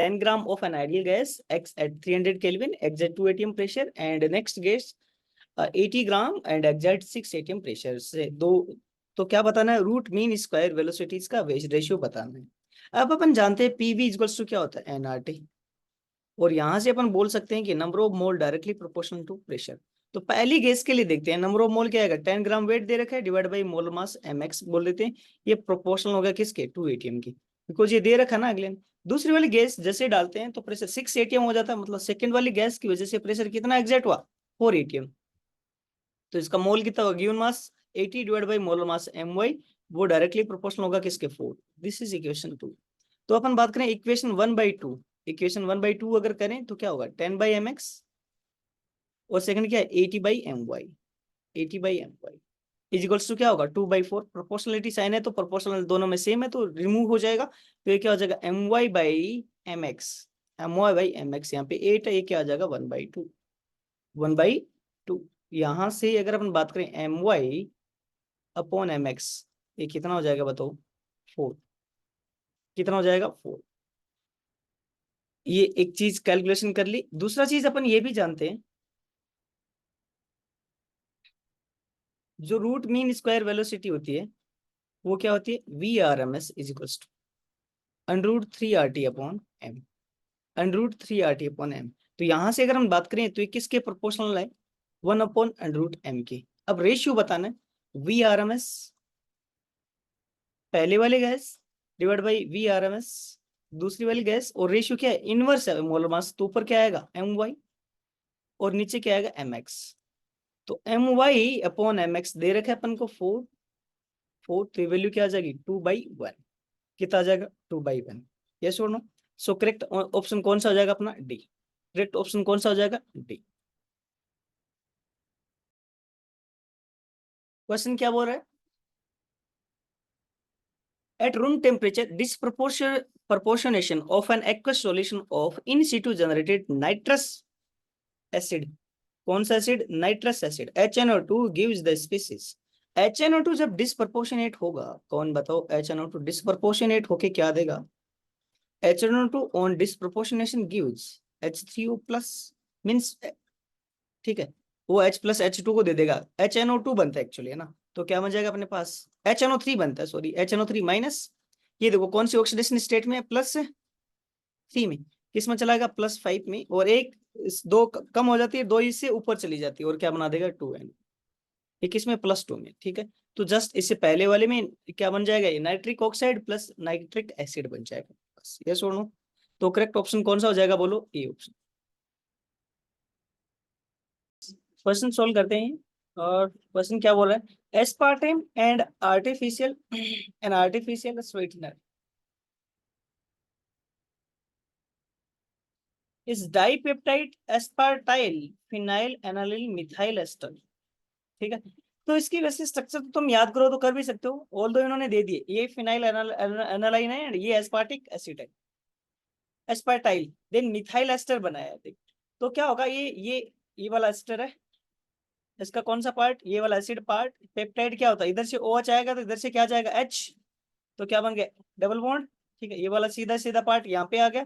10 gram of an ideal gas X at 300 Kelvin, X at 2 atm pressure, and next gas 80 gram and X at 6 atm pressure से दो। तो क्या बताना है? Root mean square velocities का ratio बताना है। अब अपन जानते हैं पीवी इक्वल्स टू क्या होता है? एनआरटी। और यहां से अपन बोल सकते हैं कि number of mole directly proportional to pressure. तो पहली गैस के लिए देखते हैं नंबर ऑफ मोल क्या आएगा? 10 ग्राम वेट दे रखा है divide by mole mass mx बोल देते हैं। ये प्रोपोर्शनल होगा किसके? 2 एटीएम की, बिकॉज ये दे रखा है ना अगले। दूसरी वाली गैस जैसे डालते हैं तो प्रेशर 6 एटीएम हो जाता है, मतलब सेकंड वाली गैस की वजह से प्रेशर कितना एग्जैक्ट हुआ? 4 एटीएम। तो इसका मोल कितना होगा? Given mass 80 divide by molar mass my, वो डायरेक्टली प्रोपोर्शनल होगा किसके? 4। This is equation 2। तो अपन बात करें इक्वेशन 1/2। इक्वेशन 1/2 अगर करें तो क्या होगा? 10/mx और सेकंड क्या है? 80/my। 80/my is equals to क्या होगा? 2/4। प्रोपोर्शनलिटी साइन है तो प्रोपोर्शनल दोनों में सेम है तो रिमूव हो जाएगा। तो ये क्या हो जाएगा? my/mx। my/mx यहाँ पे 8 है, ये क्या आ जाएगा? 1/2। 1/2। यहां से अगर अपन बात करें my/mx, ये कितना हो जाएगा बताओ? 4। कितना हो जाएगा? 4। ये एक चीज कैलकुलेशन कर ली। दूसरा चीज अपन ये भी जानते हैं, जो रूट मीन स्क्वायर वेलोसिटी होती है वो क्या होती है? VRMS is equals to √3RT/m। √3RT/m। तो यहां से अगर हम बात करें तो ये किसके प्रोपोर्शनल है? 1/√m के। अब रेशियो बताना है। VRMS पहले वाले गैस डिवाइड बाई VRMS दूसरी वाली गैस, और रेशियो क्या है? इनवर्स है मोलर मास। तो ऊपर क्या आएगा? my और नीचे क्या आएगा? mx। तो my/mx दे रखा है अपन को 4। तो वैल्यू क्या आ जाएगी? 2/1। कितना आ जाएगा? 2/1। यस और नो? सो करेक्ट ऑप्शन कौन सा हो जाएगा अपना? डी। करेक्ट ऑप्शन कौन सा हो जाएगा? डी। क्वेश्चन क्या बोल रहा है? At room temperature, disproportionation of an aqueous solution of in situ generated nitrous acid, कौन सा acid? Nitrous acid HNO2 gives the species। HNO2 जब डिस्प्रपोर्शनेट होगा, कौन बताओ? HNO2 डिस्प्रपोर्शनेट होके क्या देगा? HNO2 on disproportionation gives H3O plus means, ठीक है, वो H+H2 को दे देगा। HNO2 बनता है एक्चुअली, है ना? तो क्या बन जाएगा अपने पास? HNO3 बनता है, सॉरी HNO3 माइनस, ये देखो कौन सी ऑक्सीडेशन स्टेट में है? +3 में। किस में चलाएगा? +5 में। और एक दो कम हो जाती है, दो इससे ऊपर चली जाती है और क्या बना देगा? 2N। ये किस में? +2 में। ठीक है, तो जस्ट इससे पहले वाले में क्या बन जाएगा? ये nitric oxide plus nitric acid बन जाएगा। बस ये सुनो। तो करेक्ट ऑप्शन कौन सा हो जाएगा? बोलो। A option. क्वेश्चन सोल्व करते हैं। और क्वेश्चन क्या बोल रहा है? एस्पार्टेम एंड आर्टिफिशियल स्वीटनर इस डाइपेप्टाइड एस्पार्टाइल फिनाइल एनालिल मिथाइल एस्टर। ठीक है, तो इसकी वैसे स्ट्रक्चर तो तुम याद करो तो कर भी सकते हो, ऑल दो इन्होंने दे दिए। ये फिनाइल एनालाइन है, ये एस्पार्टिक एसिड है, एस्पार्टाइल, देन मिथाइल एस्टर बनाया है। देख, तो क्या होगा? ये वाला एस्टर है, इसका कौन सा पार्ट? ये वाला एसिड पार्ट। पेप्टाइड क्या होता है? इधर से OH आएगा तो इधर से क्या जाएगा? H। तो क्या बन गया? Double bond. ठीक है, ये वाला सीधा सीधा पार्ट यहाँ पे आ गया।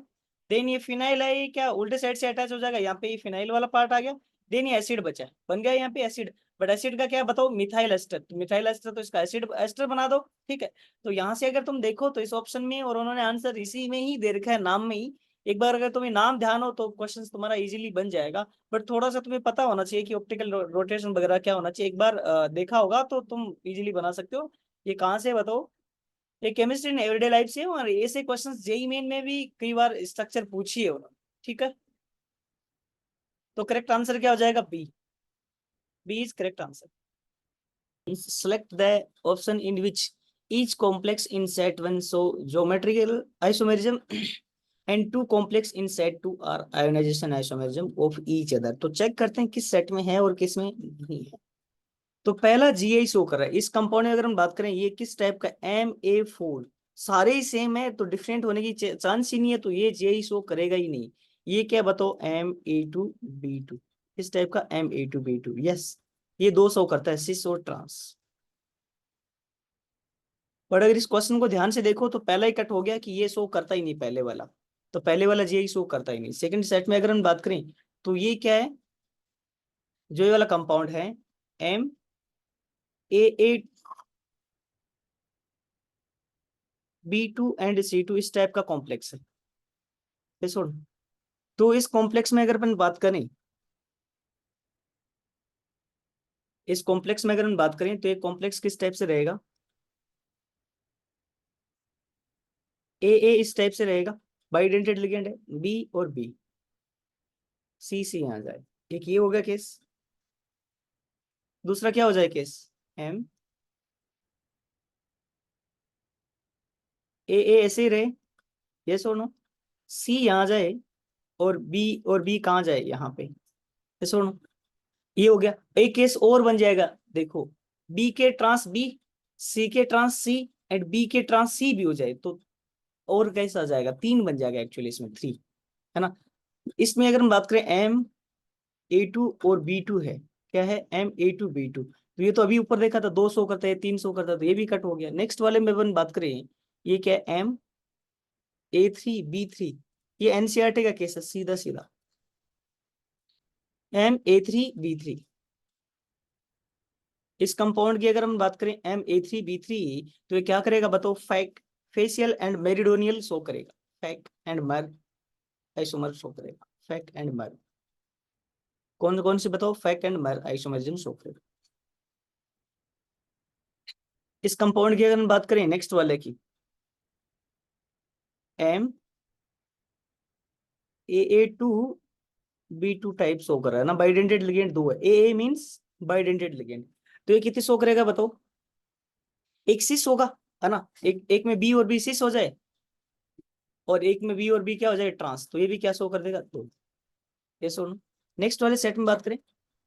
देन ये फिनाइल है, ये क्या उल्टे साइड से अटैच हो जाएगा, यहाँ पे ये फिनाइल वाला पार्ट आ गया। देन ये एसिड बचा, बन गया यहाँ पे एसिड। बट एसिड का क्या बताओ? Methyl ester. तो मिथाइल एस्टर तो इसका एसिड एस्टर बना दो। ठीक है, तो यहाँ से अगर तुम देखो तो इस ऑप्शन में, और उन्होंने आंसर इसी में ही दे रखा है, नाम में ही। एक बार अगर तुम्हें नाम ध्यान हो तो क्वेश्चन तुम्हारा इजीली बन जाएगा। बट थोड़ा सा तुम्हें पता होना चाहिए कि ऑप्टिकल रोटेशन वगैरह क्या होना चाहिए। एक बार देखा होगा तो तुम इजीली बना सकते हो। ये कहाँ से बताओ? ये केमिस्ट्री इन एवरीडे लाइफ से, और ऐसे क्वेश्चंस जेई मेन में भी कई बार स्ट्रक्चर पूछी है उन्होंने। ठीक है, तो करेक्ट आंसर क्या हो जाएगा? B. B is correct answer. Select the option in which each complex in set 1 show geometrical isomerism and two complex in set 2 are ionization isomerism of each other। तो चेक करते हैं किस set में है और किस में नहीं है। तो पहला GI शो कर रहा है। इस कंपाउंड में अगर हम बात करें, ये किस टाइप का? MA4। सारे ही सेम है तो डिफरेंट होने की चांस ही नहीं है, तो ये GI शो करेगा ही नहीं। ये क्या बताओ? MA2B2। इस टाइप का MA2B2, यस, ये दो शो करता है, सिस और ट्रांस। बट अगर इस क्वेश्चन को ध्यान से देखो तो पहला ही कट हो गया कि ये शो करता ही नहीं पहले वाला। तो पहले वाला जी शो करता ही नहीं। सेकंड सेट में अगर हम बात करें तो ये क्या है, जो ये वाला कंपाउंड है MAAB2 एंड C2 इस टाइप का कॉम्प्लेक्स है, ये सुन। तो इस कॉम्प्लेक्स में अगर अपन बात करें, इस कॉम्प्लेक्स में अगर हम बात करें तो ये कॉम्प्लेक्स किस टाइप से रहेगा, ए इस टाइप से रहेगा, बाइडेंटेड लिगेंड है, बी और बी, सी यहाँ जाए। एक ये हो गया केस। दूसरा क्या हो जाए केस, एम ए ऐसे ही रहे, ये सुनो, सी यहाँ जाए और बी कहाँ जाए, यहाँ पे, ये सुनो। ये हो गया। एक केस और बन जाएगा, देखो, बी के ट्रांस बी, सी के ट्रांस सी एंड बी के ट्रांस सी भी हो जाए तो और कैसा आ जाएगा, 3 बन जाएगा एक्चुअली, इसमें 3 है ना। इसमें अगर हम बात करें MA2 और B2 है, क्या है MA2B2, तो ये तो अभी ऊपर देखा था 200 करता है, 300 करता है, तो ये भी कट हो गया। नेक्स्ट वाले में अपन बात करें, ये क्या है MA3B3, ये NCERT का केस है, सीधा सीधा MA3B3। इस कंपाउंड की अगर हम बात करें MA3B3, तो ये क्या करेगा बताओ, फेसियल एंड मेरिडोनियल शो करेगा, फैक एंड मर आइसोमर शो करेगा, फैक एंड मर। कौन कौन से बताओ, फैक एंड मर आइसोमरिज्म शो करेगा। इस कंपाउंड की अगर हम बात करें नेक्स्ट वाले की, MAA2B2 टाइप शो कर रहा है ना, बाइडेंटेड लिगेंड 2 है, ए मींस बाइडेंटेड लिगेंड, तो ये कितनी शो करेगा बताओ, एक सिस होगा, है ना, एक में बी और बी सिस हो जाए, और एक में बी और बी क्या हो जाए, ट्रांस, तो ये भी क्या शो कर देगा, तो ये सुनो। नेक्स्ट वाले सेट में बात करें,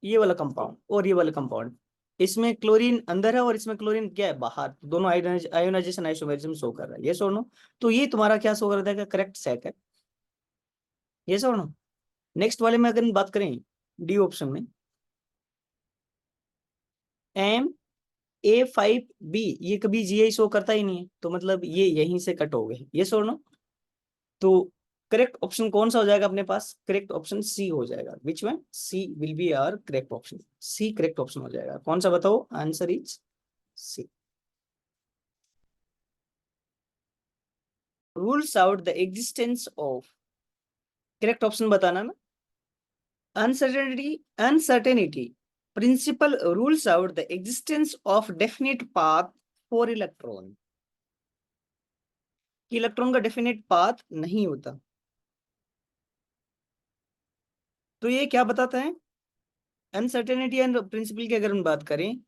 ये वाला कंपाउंड और ये वाला कंपाउंड, इसमें क्लोरीन अंदर है और इसमें क्लोरीन क्या है, बाहर, दोनों आयोनाइजेशन आइसोमेरिज्म शो कर रहा है, ये सुनो। तो ये तुम्हारा क्या शो कर देगा, करेक्ट सेट है, ये सुनो। नेक्स्ट वाले में अगर बात करें, डी ऑप्शन में MA5B, ये कभी GI शो करता ही नहीं है, तो मतलब ये यहीं से कट हो गए, ये सुनो। तो करेक्ट ऑप्शन कौन सा हो जाएगा अपने पास, करेक्ट ऑप्शन सी हो जाएगा, विच में C will be our correct option, C correct option हो जाएगा। कौन सा बताओ, answer is C. Rules out the existence of, correct option बताना ना, uncertainty principle rules out the existence of definite path for electron, कि electron का definite path नहीं होता। तो ये क्या बताता है, अनसर्टेनिटी एंड प्रिंसिपल की अगर हम बात करें,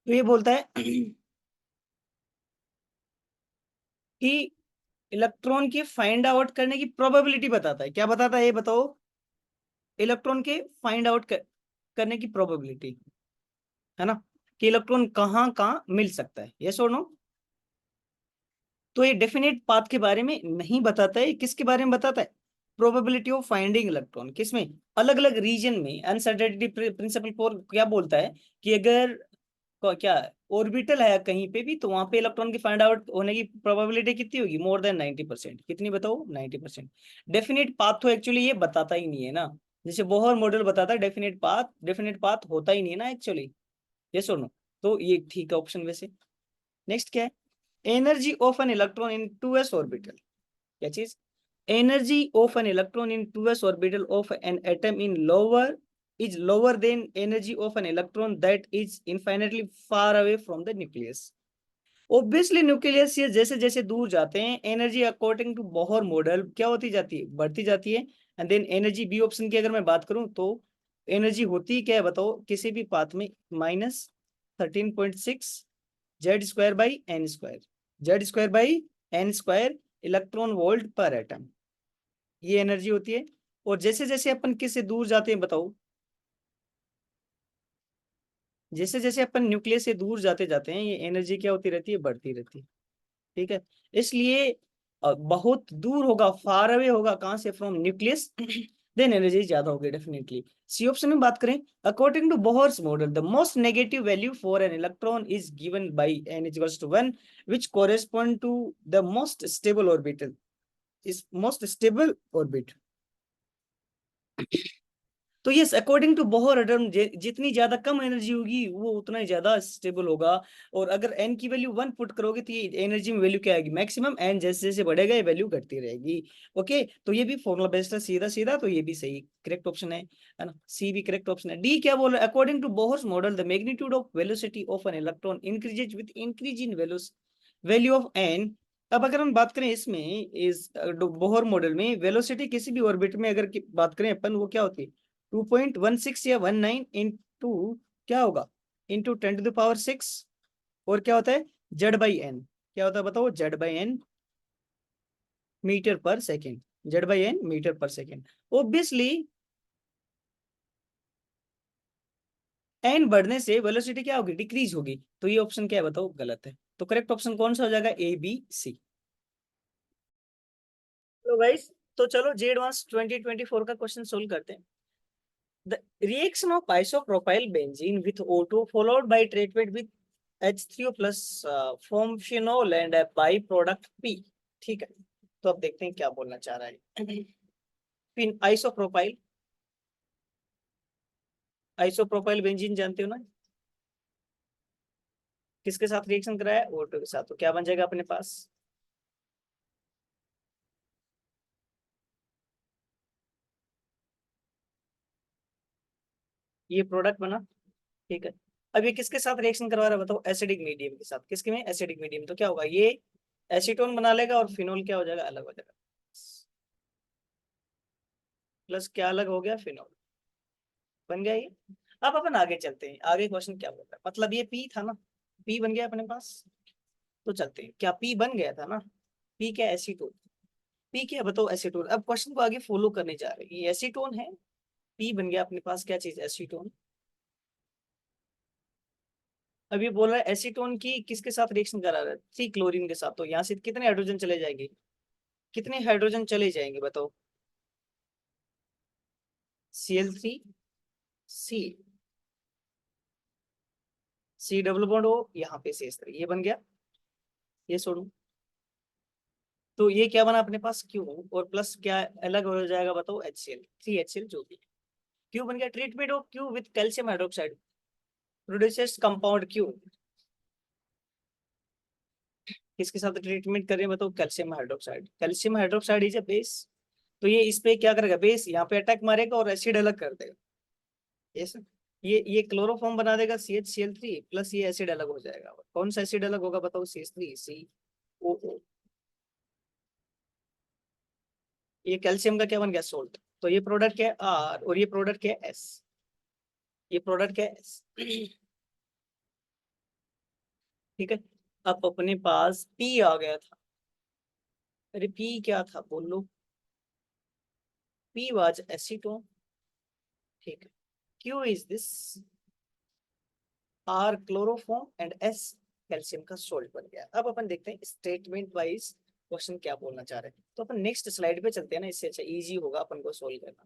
तो ये बोलता है कि इलेक्ट्रॉन की फाइंड आउट करने की प्रोबेबिलिटी बताता है, क्या बताता है ये बताओ, इलेक्ट्रॉन के फाइंड आउट करने की प्रोबेबिलिटी, है ना, कि इलेक्ट्रॉन कहाँ कहाँ मिल सकता है, यस और नो। तो ये डेफिनेट पाथ के बारे में नहीं बताता है, किसके बारे में बताता है, प्रोबेबिलिटी ऑफ फाइंडिंग इलेक्ट्रॉन, किसमें, अलग अलग रीजन में। अनसर्टेनिटी प्रिंसिपल फॉर क्या बोलता है, कि अगर क्या ऑर्बिटल है कहीं पे भी, तो वहां पे इलेक्ट्रॉन की फाइंड आउट होने की प्रोबेबिलिटी कितनी होगी, मोर देन 90%, कितनी बताओ, 90%। डेफिनेट पाथ तो एक्चुअली ये बताता ही नहीं है ना, जैसे बोहर मॉडल बताता है डेफिनेट पाथ होता ही नहीं है ना एक्चुअली, ये सुनो। तो ये ठीक है ऑप्शन वैसे। नेक्स्ट क्या है, energy of an electron in 2s orbital, क्या चीज, energy of an electron in 2s orbital of an atom in lower is lower than energy of an electron that is infinitely far away from the nucleus। Obviously nucleus से जैसे जैसे दूर जाते हैं, energy according to Bohr model क्या होती जाती है, बढ़ती जाती है। And then energy B option की अगर मैं बात करूं तो एनर्जी होती क्या है बताओ, किसी भी पाथ में -13.6 Z² by n², Z²/n² electron volt पर एटम, ये एनर्जी होती है। और जैसे जैसे अपन किससे दूर जाते हैं बताओ, जैसे जैसे अपन न्यूक्लियस से दूर जाते जाते हैं, ये एनर्जी क्या होती रहती है, बढ़ती रहती है, ठीक है। इसलिए बहुत दूर होगा, फार अवे होगा, कहां से, फ्रॉम न्यूक्लियस, देन एनर्जी ज्यादा होगी डेफिनेटली। सी ऑप्शन में बात करें, according to Bohr's model the most negative value for an electron is given by n equals to 1 which correspond to the most stable orbital is most stable orbit. तो yes, according to Bohr atom जितनी ज्यादा कम energy होगी वो उतना ही ज्यादा stable होगा। और अगर n की वैल्यू 1 पुट करोगे तो ये एनर्जी में वैल्यू क्या आएगी मैक्सिमम, n जैसे जैसे बढ़ेगा ये वैल्यू घटती रहेगी। ओके, तो ये भी फॉर्मुला बेस्ड है सीधा सीधा, तो ये भी सही करेक्ट ऑप्शन है ना, सी भी करेक्ट ऑप्शन है। डी क्या बोल रहा है, according to Bohr's model the magnitude of velocity of an electron increases with increase in value of n। अब अगर हम बात करें इसमें इस बोहर मॉडल में वेलोसिटी किसी भी ऑर्बिट में अगर बात करें अपन, वो क्या होती है 2.16 या 19 इंटू क्या होगा इंटू 10⁶, और क्या होता है जेड बाई एन, क्या होता है बताओ, Z by N metre per second, Z by N metre per second. Obviously N बढ़ने से वेलोसिटी क्या होगी डिक्रीज होगी, तो ये ऑप्शन क्या है बताओ गलत है। तो करेक्ट ऑप्शन कौन सा हो जाएगा, ए बी सी। तो गाइस, तो चलो जे एडवांस 2024 का क्वेश्चन सोल्व करते हैं। The reaction of isopropyl benzene with O2 followed by treatment with H3O plus form phenol and a byproduct P। ठीक है, तो अब देखते हैं क्या बोलना चाह रहा है। फिर आइसोप्रोपाइल, आइसोप्रोपाइल बेंजीन जानते हो ना, किसके साथ रिएक्शन कराया O2 के साथ, तो क्या बन जाएगा अपने पास, ये प्रोडक्ट बना। ठीक है, अब ये किसके साथ रिएक्शन करवा रहा है बताओ, एसिडिक मीडियम के साथ, किसके में एसिडिक मीडियम, तो क्या होगा ये एसीटोन बना लेगा और फिनोल क्या हो जाएगा अलग हो जाएगा, प्लस क्या अलग हो गया फिनोल, बन गया ये। अब अपन आगे चलते हैं, आगे क्वेश्चन क्या बोलता है, मतलब ये पी था ना, पी बन गया अपने पास, तो चलते हैं, क्या पी बन गया था ना, पी क्या एसीटोन, पी क्या बताओ एसीटोन। अब क्वेश्चन को आगे फॉलो करने जा रहे हैं, ये एसीटोन है, पी बन गया अपने पास क्या चीज एसीटोन। अब ये बोल रहा है एसीटोन की किसके साथ रिएक्शन करा रहा है, थ्री क्लोरीन के साथ, तो यहाँ से कितने हाइड्रोजन चले जाएंगे, कितने हाइड्रोजन चले जाएंगे बताओ, Cl3 सी, सी डबल बॉन्ड ओ यहाँ पे CH3 ये बन गया, ये छोड़ू, तो ये क्या बना अपने पास क्यू, और प्लस क्या अलग हो जाएगा बताओ HCl, 3HCl जो भी, क्यू बन गया। Treatment of Q with calcium hydroxide produces compound Q, किसके साथ ट्रीटमेंट कर रहे हैं बताओ, calcium hydroxide, calcium hydroxide is a base, तो ये इस पे क्या करेगा बेस यहाँ पे अटैक मारेगा और एसिड अलग कर देगा, यस, ये क्लोरोफॉर्म बना देगा CHCl3 प्लस ये एसिड अलग हो जाएगा, कौन सा एसिड अलग होगा बताओ, CH3 COO, ये कैल्शियम का क्या बन गया सोल्ट, तो ये प्रोडक्ट क्या है R और ये प्रोडक्ट क्या है S, ये प्रोडक्ट क्या है S। ठीक है, अब अपने पास P आ गया था, अरे P क्या था बोल लो, P वाज एसीटोन, ठीक है, Q is this, R chloroform and S calcium का सोल्ट बन गया। अब अपन देखते हैं स्टेटमेंट वाइज क्वेश्चन क्या बोलना चाह रहे हैं, तो अपन नेक्स्ट स्लाइड पे चलते हैं ना, इससे अच्छा इजी होगा अपन को सोल्व करना।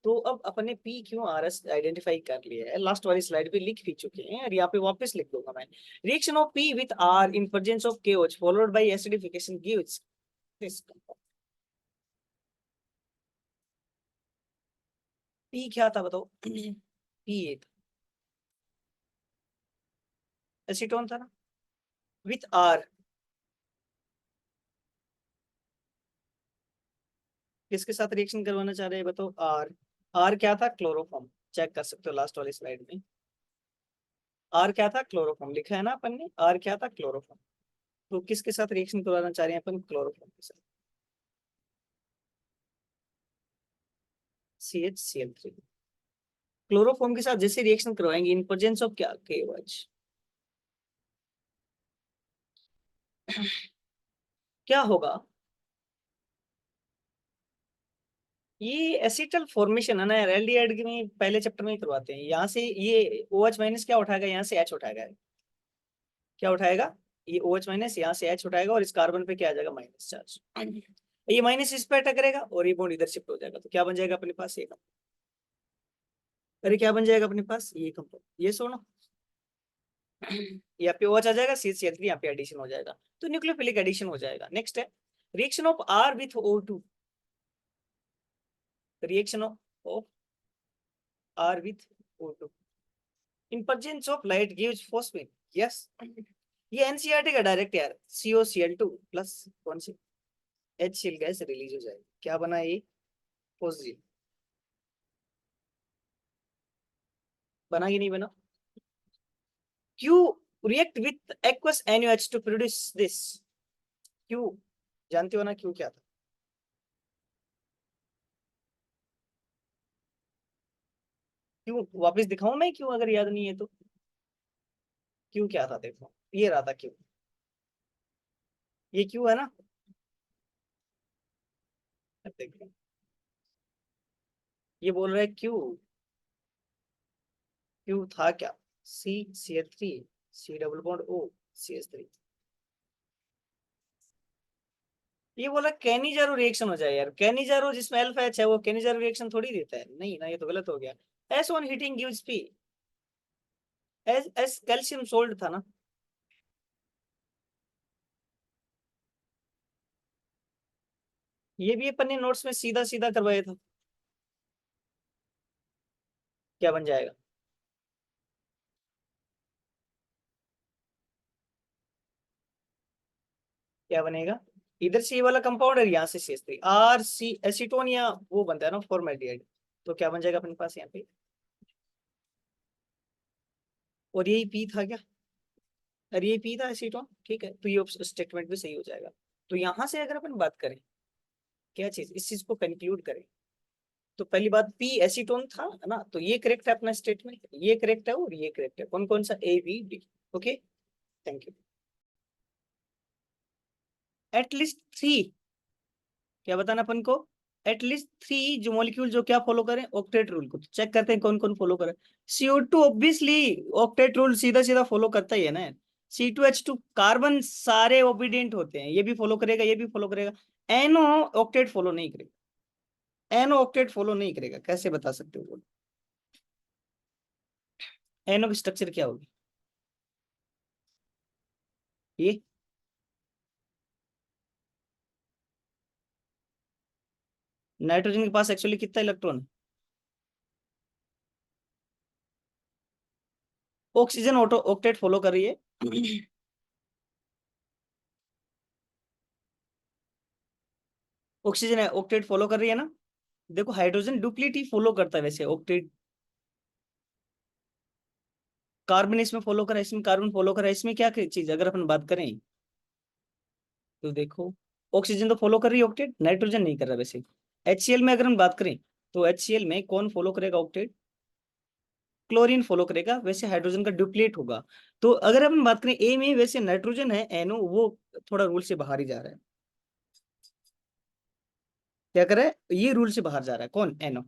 तो अब अपन ने P Q R S identify कर लिया है, लास्ट वाली स्लाइड पे लिख भी चुके हैं और यहाँ पे वापस लिख दूंगा मैं, reaction of P with R in presence of KOH followed by acidification gives this compound. P क्या था बताओ, P ये था एसीटोन था ना, विथ R किसके साथ रिएक्शन करवाना चाह रहे हैं बताओ, आर, आर क्या था क्लोरोफॉर्म, चेक कर सकते हो लास्ट वाली स्लाइड में, आर क्या था क्लोरोफॉर्म लिखा है ना अपन ने, आर क्या था क्लोरोफॉर्म, तो किसके साथ रिएक्शन करवाना चाह रहे हैं अपन, क्लोरोफॉर्म के साथ, CHCl3 क्लोरोफॉर्म के साथ जैसे रिएक्शन करवाएंगे इन प्रेजेंस ऑफ क्या KOH, क्या होगा, ये एसिटल फॉर्मेशन है ना यार, एल्डिहाइड में पहले चैप्टर में ही करवाते हैं, यहाँ से ये OH माइनस क्या उठाएगा, यहाँ से H उठाएगा, क्या उठाएगा ये OH माइनस यहाँ से H उठाएगा और इस कार्बन पे क्या आ जाएगा माइनस चार्ज, ये माइनस इस पे टकरेगा और ये बॉन्ड इधर शिफ्ट हो जाएगा, तो क्या बन जाएगा अपने पास? ये अरे क्या बन जाएगा अपने पास? ये कंपाउंड, ये सोना यहाँ पे OH आ जाएगा, CH3 यहाँ पे एडिशन हो जाएगा, तो न्यूक्लियोफिलिक एडिशन हो जाएगा। नेक्स्ट है reaction of R with O2, reaction of R with O2 in presence of light gives phosphate. Yes, ये एनसीईआरटी का डायरेक्ट यार, COCl2 प्लस कौन सी HCl गैस रिलीज हो जाएगी, क्या बना ये? पॉजिटिव बना कि नहीं बना? Q react with aqueous NaOH to produce this. Q जानते हो ना क्यू क्या था? क्यों वापस दिखाऊं मैं क्यों, अगर याद नहीं है तो? क्यों क्या था देखो, ये रहा था क्यों, ये क्यों है ना, देखो ये बोल रहा है क्यों, क्यों था क्या? CH3 C double bond O CH3, ये बोला कैनिजारो रिएक्शन हो जाए यार, कैनिजारो जिसमें अल्फा H है वो कैनिजारो रिएक्शन थोड़ी देता है, नहीं ना, ये तो गलत हो गया। S1 heating gives P, S calcium salt था ना। ये भी अपन ने नोट्स में सीधा सीधा करवाया था, क्या बन जाएगा? क्या बनेगा? इधर से ये वाला कंपाउंड है, यहाँ से CH3 RC एसीटोन या वो बनता है ना फॉर्मेल्डिहाइड, तो क्या बन जाएगा अपने पास यहाँ पे? और यही पी था क्या? अरे ये पी था एसीटोन, ठीक है, तो ये स्टेटमेंट भी सही हो जाएगा। तो यहाँ से अगर अपन बात करें क्या चीज, इस चीज को कंक्लूड करें, तो पहली बात पी एसीटोन था है ना, तो ये करेक्ट है अपना स्टेटमेंट, ये करेक्ट है और ये करेक्ट है, कौन कौन सा? A B D। Okay, thank you. At least 3, क्या बताना अपन को? एटलीस्ट 3 जो मॉलिक्यूल जो क्या फॉलो करें, ऑक्टेट रूल को, तो चेक करते हैं कौन कौन फॉलो करे। CO2 ऑब्वियसली ऑक्टेट रूल सीधा सीधा फॉलो करता ही है ना। C2H2 कार्बन सारे ओबीडियंट होते हैं, ये भी फॉलो करेगा, ये भी फॉलो करेगा। NO ऑक्टेट फॉलो नहीं करेगा, NO ऑक्टेट फॉलो नहीं करेगा, कैसे बता सकते हो बोलो? NO की स्ट्रक्चर क्या होगी? ये नाइट्रोजन के पास एक्चुअली कितना इलेक्ट्रॉन है? ऑक्सीजन ऑटो ऑक्टेट फॉलो कर रही है ऑक्सीजन है ऑक्टेट फॉलो कर रही है ना। देखो हाइड्रोजन डुप्लीटी फॉलो करता है वैसे ऑक्टेट, कार्बन इसमें फॉलो करा, इसमें कार्बन फॉलो करा, इसमें क्या चीज अगर अपन बात करें तो देखो ऑक्सीजन तो फॉलो कर रही है ऑक्टेट, नाइट्रोजन नहीं कर रहा वैसे। HCl में अगर हम बात करें तो HCl में कौन फॉलो करेगा ऑक्टेट? क्लोरीन फॉलो करेगा, वैसे हाइड्रोजन का डुप्लीट होगा। तो अगर अपन बात करें ए में, वैसे नाइट्रोजन है NO वो थोड़ा रूल से बाहर ही जा रहा है, क्या कर रहा है? ये रूल से बाहर जा रहा है, कौन? NO।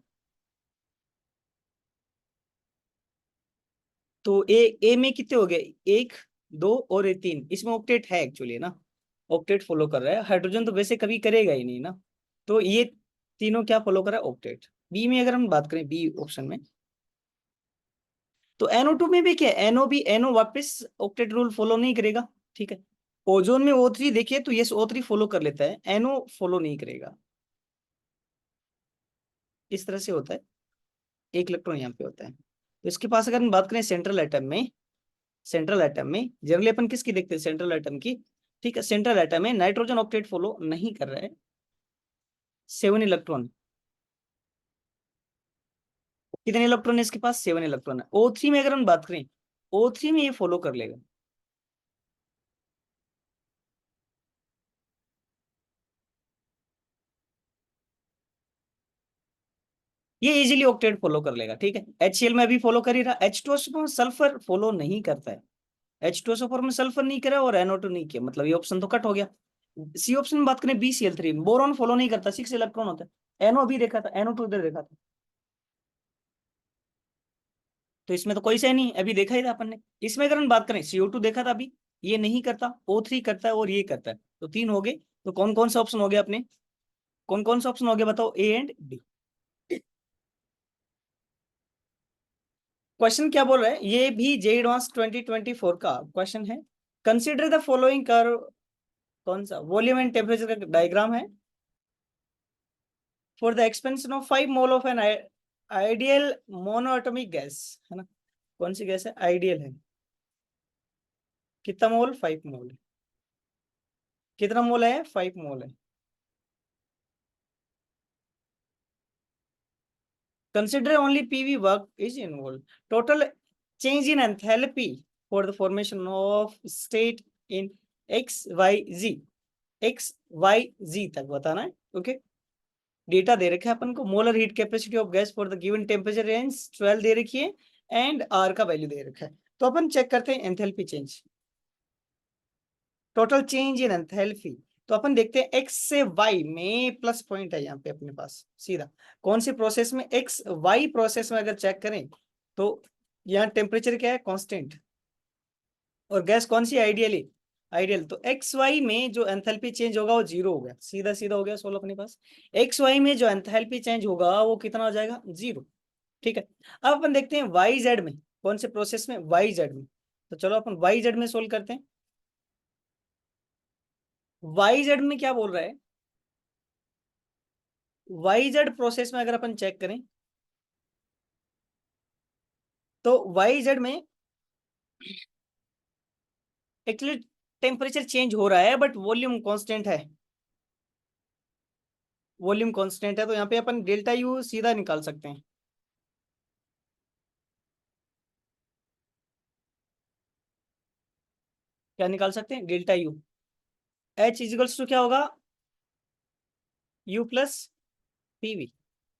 तो ए में कितने हो गए? 1 2 और ये 3, इसमें ऑक्टेट है एक्चुअली ना, ऑक्टेट फॉलो कर रहा है, हाइड्रोजन तो वैसे कभी करेगा ही नहीं ना। तो ये तीनों क्या फॉलो कर रहा है? ऑक्टेट। बी में अगर हम बात करें, बी ऑप्शन में, तो NO2 में भी क्या है? NO भी NO वापस ऑक्टेट रूल फॉलो नहीं करेगा, ठीक है। ओजोन में O3 देखिए तो यस O3 फॉलो कर लेता है, NO फॉलो नहीं करेगा, इस तरह से होता है, एक इलेक्ट्रॉन यहाँ पे होता है। तो इसके पास अगर हम बात करें सेंट्रल एटम में, सेंट्रल एटम में जनरली अपन किसकी देखते हैं? सेंट्रल एटम की, ठीक है। सेंट्रल एटम में नाइट्रोजन ऑक्टेट फॉलो नहीं कर रहा है, 7 इलेक्ट्रॉन। कितने इलेक्ट्रॉन है इसके पास? 7 इलेक्ट्रॉन है। O3 में अगर हम बात करें, O3 में ये फॉलो कर लेगा, ये इजीली ऑक्टेट फॉलो कर लेगा, ठीक है। HCl में अभी फॉलो कर ही रहा, H2SO में सल्फर फॉलो नहीं करता है, H2SO4 में सल्फर नहीं करा और NO2 नहीं किया, मतलब ये ऑप्शन तो कट हो गया। सी ऑप्शन में बात करें, BCl3 बोरॉन फॉलो नहीं करता, 6 इलेक्ट्रॉन होता है, NO भी देखा था, NO2 इधर देखा था, तो इसमें तो कोई से नहीं, अभी देखा ही था अपन ने। इसमें अगर हम बात करें CO2 देखा था अभी, ये नहीं करता, O3 करता है और ये करता है, तो 3 हो गए। तो कौन कौन सा ऑप्शन हो गया अपने? कौन कौन सा ऑप्शन हो गया बताओ, ए एंड डी। क्वेश्चन क्या बोल रहा है, ये भी जे एडवांस 2024 का क्वेश्चन है। कंसिडर द फॉलोइंग कर्व, कौन सा, वॉल्यूम एंड टेम्परेचर का डायग्राम है। For the expansion of 5 mole of an ideal monoatomic gas, है ना, कौन सी गैस है, आइडियल है, कितना मोल, 5 मोल है, कितना मोल है, 5 मोल है। Consider only PV work is involved. Total change in enthalpy for the formation of state in X, Y, Z. X, Y, Z तक बताना है, ओके। डेटा दे रखा है अपन को, molar heat capacity of gas for the given temperature range 12 दे रखी है, and are का value दे रखा है। तो अपन चेक करते हैं enthalpy change, total change in enthalpy. तो अपन देखते हैं एक्स से वाई में प्लस पॉइंट है यहाँ पे अपने पास सीधा, कौन सी प्रोसेस में, एक्स वाई प्रोसेस में अगर चेक करें तो यहाँ टेम्परेचर क्या है, कांस्टेंट, और गैस कौन सी, आइडियली आइडियल। तो एक्स वाई में जो एंथैल्पी चेंज होगा वो जीरो हो गया, सीधा सीधा हो गया सोल्व अपने पास। एक्स वाई में जो एंथैल्पी चेंज होगा वो कितना हो जाएगा, जीरो, ठीक है। अब अपन देखते हैं वाई जेड में, कौन से प्रोसेस में, वाई जेड में। तो चलो अपन वाई जेड में सोल्व करते हैं। वाई जेड में क्या बोल रहा है, वाई जेड प्रोसेस में अगर अपन चेक करें तो वाई जेड में एक्चुअली टेम्परेचर चेंज हो रहा है बट वॉल्यूम कांस्टेंट है, वॉल्यूम कांस्टेंट है। तो यहाँ पे अपन डेल्टा यू सीधा निकाल सकते हैं, क्या निकाल सकते हैं, delta U. H is equals to क्या होगा, U plus PV.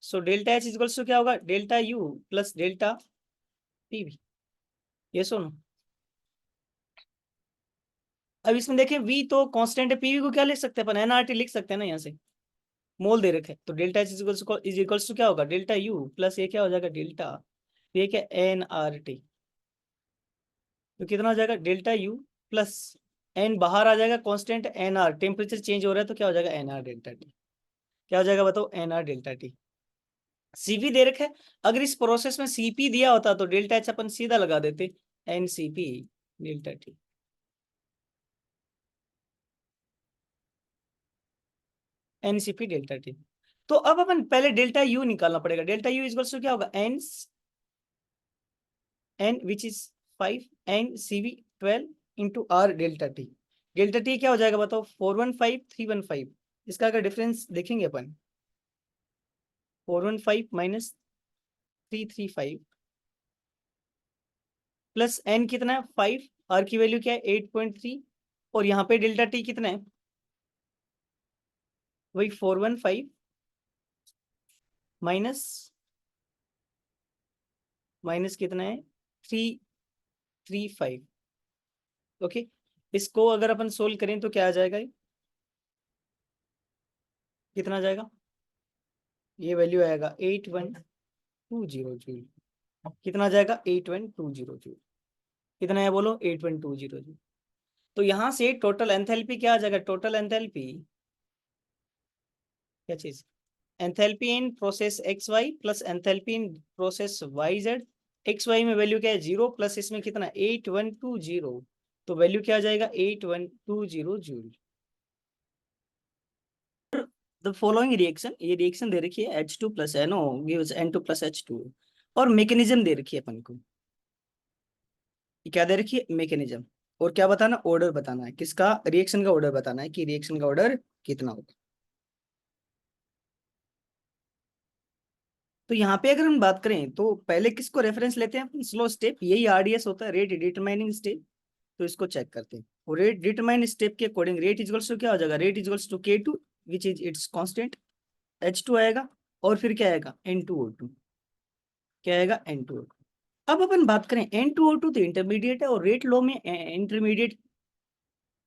So delta H is equals to क्या होगा, delta U plus delta PV, ये सुनो। अब इसमें देखें वी तो कांस्टेंट है, पीवी को क्या लिख सकते हैं अपन, एनआरटी लिख सकते हैं ना यहाँ से, मोल दे रखे। तो delta H is equals to क्या होगा, डेल्टा यू प्लस ये क्या हो जाएगा, डेल्टा, ये क्या, एन आर टी। तो कितना हो जाएगा, डेल्टा यू प्लस एन बाहर आ जाएगा, constant N R, temperature change हो रहा है तो क्या हो जाएगा, एन आर डेल्टा टी। क्या हो जाएगा बताओ, N R delta T. CP दे रखा है, अगर इस प्रोसेस में सीपी दिया होता तो डेल्टा एच अपन सीधा लगा देते, N C P delta T, N C P delta T. तो अब अपन पहले डेल्टा यू निकालना पड़ेगा, डेल्टा यू इज क्या होगा, N N which is 5, N C V 12 into R delta T. Delta T क्या हो जाएगा बताओ, 415 315। इसका अगर डिफरेंस देखेंगे अपन, 415 माइनस 335 प्लस एन कितना है 5, आर की वैल्यू क्या है 8.3, और यहाँ पे डेल्टा टी कितना है, वही 415 माइनस माइनस कितना है 335, ओके। इसको अगर अपन सोल्व करें तो क्या आ जाएगा, कितना आ जाएगा, ये वैल्यू आएगा 8120 जूल। कितना आ जाएगा, 8120 जूल। कितना है बोलो, 8120 जूल। तो यहाँ से टोटल एंथैल्पी क्या आ जाएगा, टोटल एंथैल्पी क्या चीज, enthalpy in process X Y plus enthalpy in process Y Z. X Y में वैल्यू क्या है, जीरो, प्लस इसमें कितना 8120, तो वैल्यू क्या आ जाएगा, 8120 जूल। द फॉलोइंग रिएक्शन, ये रिएक्शन दे रखी है H2 plus NO gives N2 plus H2, और मैकेनिज्म दे रखी है अपन को, ये क्या दे रखी है, मैकेनिज्म, और क्या बताना, ऑर्डर बताना है, किसका, रिएक्शन का ऑर्डर बताना है कि रिएक्शन का ऑर्डर कितना होगा। तो यहाँ पे अगर हम बात करें तो पहले किसको रेफरेंस लेते हैं अपन, स्लो स्टेप, यही आरडीएस होता है, रेट डिटरमाइनिंग स्टेप। तो इसको चेक करते हैं, और रेट डिटरमाइन स्टेप के अकॉर्डिंग रेट इक्वल्स टू क्या हो जाएगा, rate equals to K2 which is its constant, H2 आएगा, और फिर क्या आएगा, N2O2, क्या आएगा, N2O2। अब अपन बात करें N2O2 तो इंटरमीडिएट है, और रेट लो में इंटरमीडिएट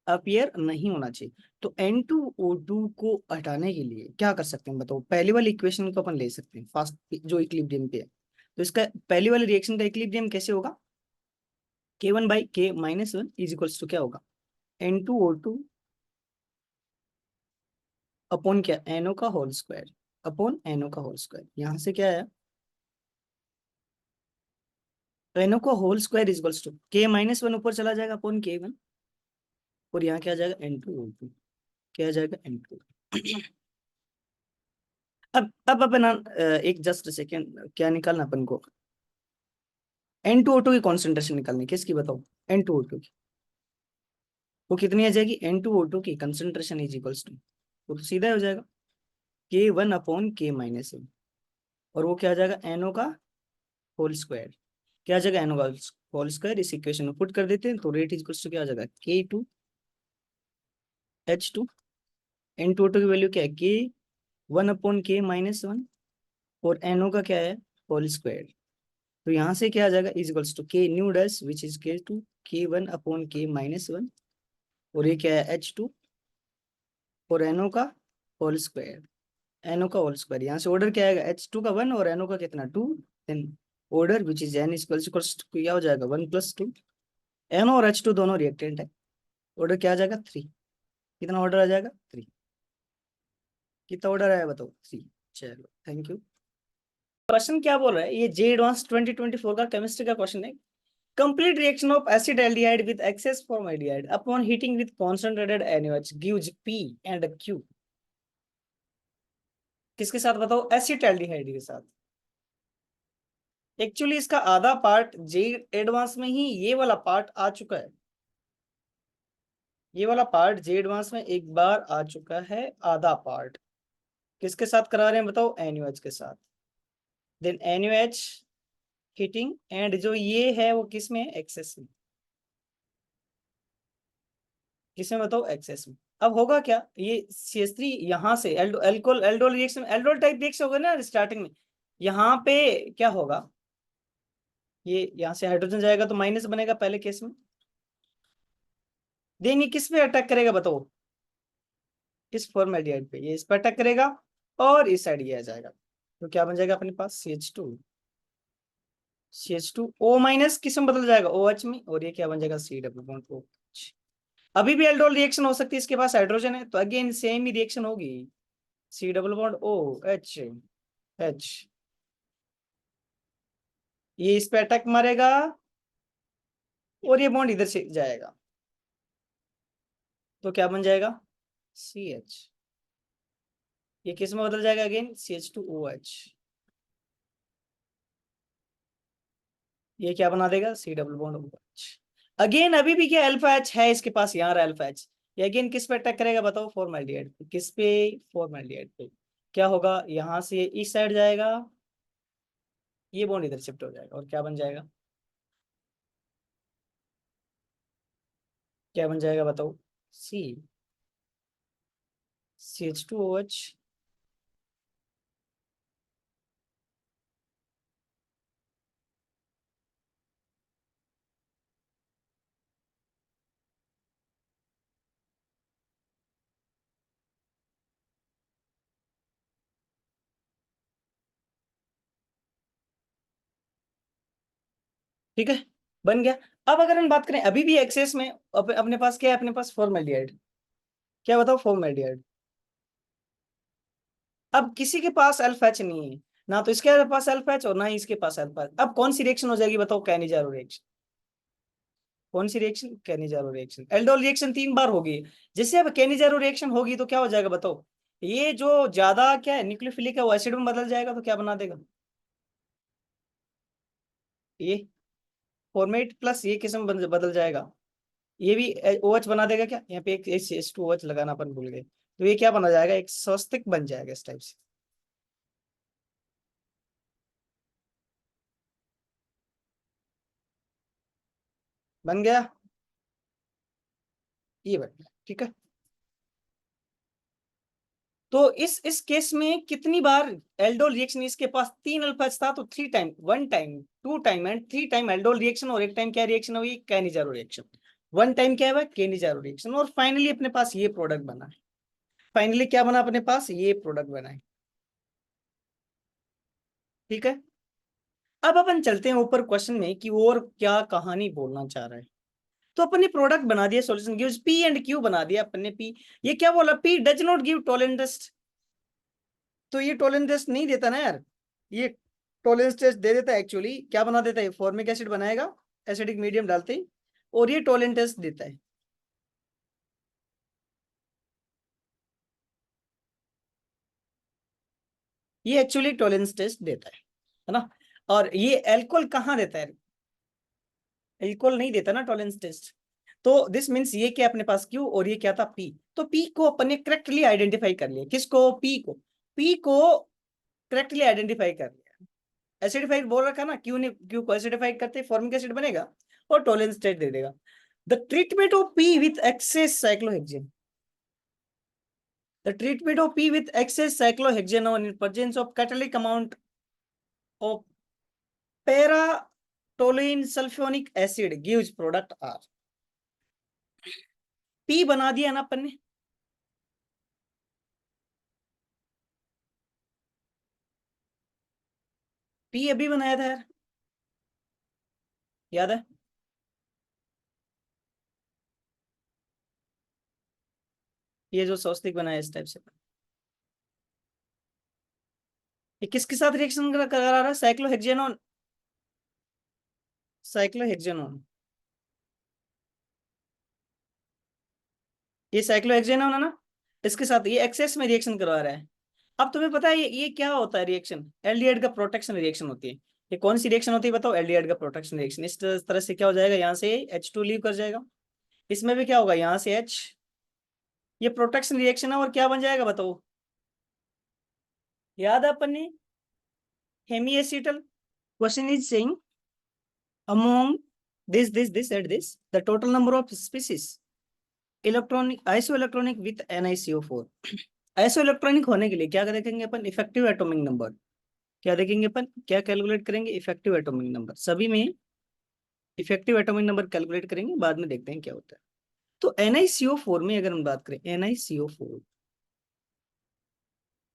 अपीयर नहीं होना चाहिए। तो N2O2 को हटाने के लिए क्या कर सकते हैं बताओ, पहली वाली इक्वेशन को अपन ले सकते हैं फास्ट जो इक्विलिब्रियम पे है। तो इसका पहली वाले रिएक्शन का इक्विलिब्रियम कैसे होगा, K1/K-1 इज इक्वल्स टू क्या होगा, N2O2 अपॉन क्या, एनओ का होल स्क्वायर अपॉन एनओ का होल स्क्वायर। यहां से क्या है, एनओ का whole square is equals to K minus one, ऊपर चला जाएगा अपॉन के वन, और यहाँ क्या आ जाएगा एन टू ओ टू, क्या आ जाएगा एन टू। अब अपन एक जस्ट सेकेंड, क्या निकालना अपन को, एन टू ओ टू की कॉन्सेंट्रेशन निकालनी, किसकी बताओ, एन टू ओ टू की। वो कितनी आ जाएगी, एन टू ओ टू की कंसेंट्रेशन इज इक्वल्स टू, वो तो सीधा हो जाएगा के one upon K minus one, और वो क्या आ जाएगा एनओ का होल स्क्वायर, क्या आ जाएगा एनओ का होल स्क्वायर। इस इक्वेशन में पुट कर देते हैं तो रेट इज इक्वल्स टू क्या आ जाएगा K two H two, N two O two की वैल्यू क्या है K one upon K minus one, और एनओ का क्या है होल स्क्वायर। तो यहाँ से क्या आ जाएगा is equals to K new dash which is K two K one upon K minus one, और ये क्या है एच टू, और एनओ का होल स्क्वायर, एनओ का होल स्क्वायर। यहाँ से ऑर्डर क्या आएगा एच टू का वन और एनओ का कितना two, then order which is N equals क्या हो जाएगा वन प्लस टू, एनओ और एच टू दोनों रिएक्टेंट है, ऑर्डर क्या आ जाएगा थ्री। कितना ऑर्डर आ जाएगा थ्री, कितना ऑर्डर आया बताओ थ्री। चलो थैंक यू। क्वेश्चन क्या बोल रहा है, ये जे एडवांस 2024 का केमिस्ट्री का क्वेश्चन है। Complete reaction of acetaldehyde with excess formaldehyde upon heating with concentrated NaOH gives P and Q। किसके साथ बताओ, एसिटाल्डिहाइड के साथ। एक्चुअली इसका आधा पार्ट जे एडवांस में ही ये वाला पार्ट आ चुका है, ये वाला पार्ट जे एडवांस में एक बार आ चुका है, आधा पार्ट। किसके साथ करा रहे हैं बताओ, NaOH के साथ। देन NaOH हीटिंग, एंड जो ये है वो किस में, एक्सेस में, किसमें बताओ एक्सेस में। अब होगा क्या, ये CH3 यहाँ से alcohol aldol reaction, aldol type reaction होगा ना स्टार्टिंग में, यहाँ पे क्या होगा, ये यहाँ से हाइड्रोजन जाएगा तो माइनस बनेगा पहले केस में, देन ये किस पे अटैक करेगा बताओ, इस फॉर्मेल्डिहाइड पे, ये इस पे अटैक करेगा, और इस साइड ये आ जाएगा, तो क्या बन जाएगा अपने पास CH2 O माइनस किस में बदल जाएगा OH में, और ये क्या बन जाएगा C डबल बॉन्ड OH। अभी भी एल्डोल रिएक्शन हो सकती है, इसके पास हाइड्रोजन है तो अगेन सेम ही रिएक्शन होगी, C double bond OH H, ये इस पे अटैक मारेगा और ये बॉन्ड इधर से जाएगा, तो क्या बन जाएगा CH, ये किस में बदल जाएगा अगेन CH2OH, ये क्या बना देगा C double bond OH। Again अभी भी क्या अल्फा H है इसके पास, यहाँ रहा अल्फा H, ये अगेन किस पे अटैक करेगा बताओ, फॉर्मेल्डिहाइड पे, किस पे, फॉर्मेल्डिहाइड पे। क्या होगा, यहाँ से इस साइड जाएगा, ये बॉन्ड इधर शिफ्ट हो जाएगा, और क्या बन जाएगा, क्या बन जाएगा बताओ C CH2OH। ठीक है बन गया। अब अगर हम बात करें अभी भी एक्सेस में, अपने पास क्या है, अपने पास फॉर्मेल्डिहाइड, क्या बताओ फॉर्मेल्डिहाइड। अब किसी के पास अल्फा एच नहीं है, ना तो इसके पास अल्फा एच और ना ही इसके पास अल्फा एच। अब कौन सी रिएक्शन हो जाएगी बताओ, कैनिजारो रिएक्शन। कौन सी reaction, Cannizzaro reaction. Aldol reaction 3 बार होगी, जैसे अब कैनिजारो रिएक्शन होगी तो क्या हो जाएगा बताओ, ये जो ज्यादा क्या है न्यूक्लियोफिलिक है वो एसिड में बदल जाएगा, तो क्या बना देगा, ये फॉर्मेट प्लस ये किस्म बदल जाएगा, ये भी OH बना देगा क्या, यहाँ पे एक H2OH लगाना अपन भूल गए, तो ये क्या बना जाएगा, एक स्वस्तिक बन जाएगा इस टाइप से। बन गया, ये बन गया ठीक है। तो इस केस में कितनी बार एल्डोल रिएक्शन, इसके पास 3 अल्फा था तो 3 time, 1 time, 2 time and 3 time aldol reaction, और एक टाइम क्या रिएक्शन हुई, कैनिजारो रिएक्शन। 1 टाइम क्या है कैनिजारो रिएक्शन, और फाइनली अपने पास ये प्रोडक्ट बना है। फाइनली क्या बना अपने पास, ये प्रोडक्ट बना है। ठीक है, अब अपन चलते हैं ऊपर क्वेश्चन में कि वो और क्या कहानी बोलना चाह रहा है। तो अपन ने प्रोडक्ट बना दिया, solution gives P and Q बना दिया अपन ने पी। ये क्या बोला, P does not give tolerance test, तो ये टॉलरेंस टेस्ट नहीं देता ना यार, ये टॉलरेंस टेस्ट दे देता है एक्चुअली, क्या बना देता है, फॉर्मिक एसिड बनाएगा एसिडिक मीडियम डालते ही, और ये टॉलरेंस टेस्ट देता है। ये एक्चुअली टॉलरेंस टेस्ट देता है ना। और ये एल्कोहल कहाँ देता है, एल्कोहल नहीं देता ना टॉलरेंस टेस्ट। तो दिस मीन्स ये क्या अपने पास क्यू और ये क्या था पी, तो पी को अपन ने करेक्टली आइडेंटिफाई कर लिया, किसको, पी को करेक्टली आइडेंटिफाई कर लिया। एसिडिफाइड बोल रखा ना, क्यू ने, क्यू को एसिडिफाइड करते फॉर्मिक एसिड बनेगा और टॉलरेंस टेस्ट दे देगा। The treatment of P with access cyclohexane, the treatment of P with excess cyclohexanone in presence of catalytic amount of para-toluene sulfonic acid gives product R। P बना दिया ना अपन ने, P अभी बनाया था यार, याद है। ये जो सौस्तिक बनाया इस टाइप से, ये किसके साथ रिएक्शन करा रहा है, साइक्लोहेक्सेनोन, साइक्लोहेक्सेनोन, ये साइक्लोहेक्सेनोन है ना, इसके साथ ये एक्सेस में रिएक्शन करवा रहा है। अब तुम्हें पता है ये क्या होता है रिएक्शन, एल्डिहाइड का प्रोटेक्शन रिएक्शन होती है। ये कौन सी रिएक्शन होती है बताओ, एल्डिहाइड का प्रोटेक्शन रिएक्शन। इस तरह से क्या हो जाएगा, यहाँ से H2 लीव कर जाएगा, इसमें भी क्या होगा, यहाँ से H, ये प्रोटेक्शन रिएक्शन है, और क्या बन जाएगा बताओ, याद है अपन ने, hemiacetal. Question is saying among this and this the total number of species electronic isoelectronic with NiCO4। Isoelectronic होने के लिए क्या देखेंगे अपन, इफेक्टिव एटॉमिक नंबर, क्या देखेंगे अपन, क्या कैलकुलेट करेंगे, इफेक्टिव एटॉमिक नंबर, सभी में इफेक्टिव एटॉमिक नंबर कैलकुलेट करेंगे, बाद में देखते हैं क्या होता है। तो NiCO4 में अगर हम बात करें, NiCO4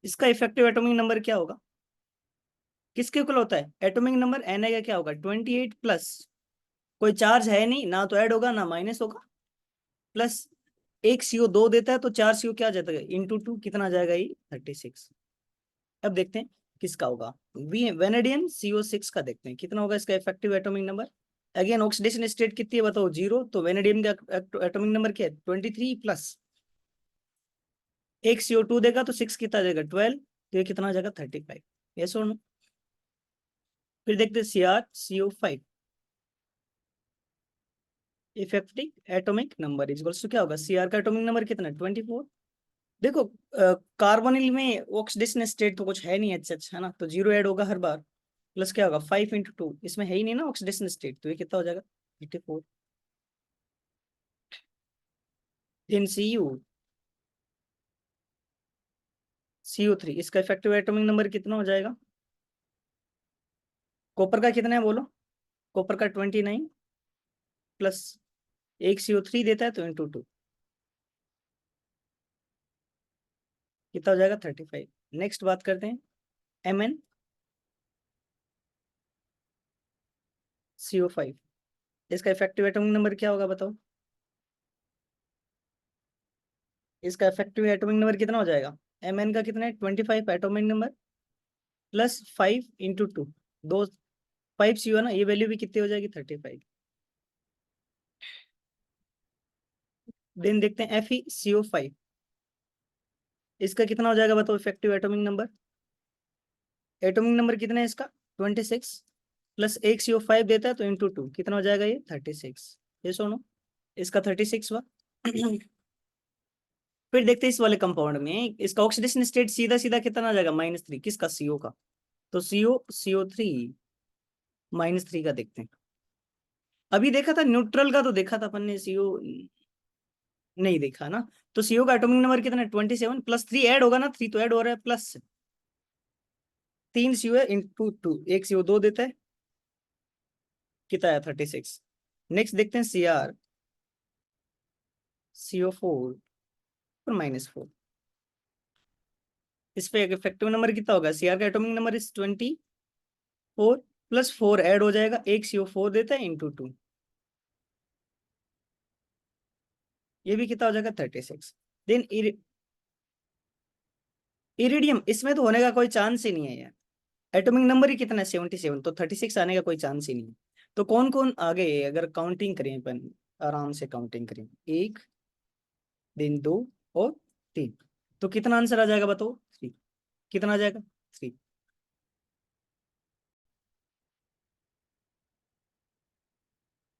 इसका इफेक्टिव एटॉमिक नंबर क्या होगा, किसके इक्वल होता है, एटॉमिक नंबर Na का क्या होगा 28 प्लस, कोई चार्ज है नहीं ना, तो ऐड होगा ना माइनस होगा, प्लस एक CO2 देता है तो 4 CO क्या जाता है इंटू 2, कितना आ जाएगा ये 36। अब देखते हैं किसका होगा, वेनेडियम CO6 का देखते हैं कितना होगा इसका effective atomic number. Again oxidation state कितनी है बताओ, 0, तो वेनेडियम का एटॉमिक नंबर क्या है 23 प्लस एक CO2 देगा तो 6 कितना आ जाएगा 12, तो ये कितना आ जाएगा 35। यस और नो। फिर देखते हैं CrCO5 effective atomic number is क्या होगा, Cr का एटॉमिक नंबर कितना है 24। देखो कार्बोनिल में ऑक्सीडेशन स्टेट तो कुछ है नहीं अच्छा है ना, तो 0 ऐड होगा हर बार, प्लस क्या होगा 5 × 2, इसमें है ही नहीं ना ऑक्सीडेशन स्टेट, तो ये कितना हो जाएगा 84। इन CO3 इसका इफेक्टिव एटॉमिक नंबर कितना हो जाएगा, कॉपर का कितना है बोलो, कॉपर का 29 प्लस एक CO3 देता है तो इंटू 2 कितना हो जाएगा 35। नेक्स्ट बात करते हैं MnCO5 इसका इफेक्टिव एटॉमिक नंबर क्या होगा बताओ, इसका इफेक्टिव एटॉमिक नंबर कितना हो जाएगा, Mn का कितना है 25 एटॉमिक नंबर प्लस 5 × 2, दो 5 CO है ना, ये वैल्यू भी कितनी हो जाएगी 35। देन देखते हैं FeCO5 इसका कितना हो जाएगा बताओ effective atomic number, atomic number कितना है इसका 26 प्लस एक CO5 देता है तो इंटू 2 कितना हो जाएगा ये 36। ये सुनो इसका 36 हुआ। फिर देखते हैं इस वाले कंपाउंड में इसका ऑक्सीडेशन स्टेट सीधा सीधा कितना आ जाएगा -3, किसका CO का, तो CO3 -3 का देखते हैं। अभी देखा था न्यूट्रल का, तो देखा था अपन ने CO नहीं देखा ना, तो CO का एटॉमिक नंबर कितना है 27 प्लस 3 ऐड होगा ना, 3 तो ऐड हो रहा है, प्लस 3 CO है इंटू 2, एक CO2 देता है कितना है 36। नेक्स्ट देखते हैं CrCO4 और -4, इस पे इफेक्टिव नंबर कितना होगा, Cr का atomic number is 24 plus 4 add हो जाएगा, एक CO4 देता है इंटू 2 ये भी कितना हो जाएगा 36। देन इरिडियम, इसमें तो होने का कोई चांस ही नहीं है यार, एटॉमिक नंबर ही कितना है 77, तो 36 आने का कोई चांस ही नहीं है। तो कौन कौन आ गए अगर काउंटिंग करें अपन, आराम से काउंटिंग करें, एक, दिन दो, और तीन, तो कितना आंसर आ जाएगा बताओ, 3। कितना आ जाएगा, 3।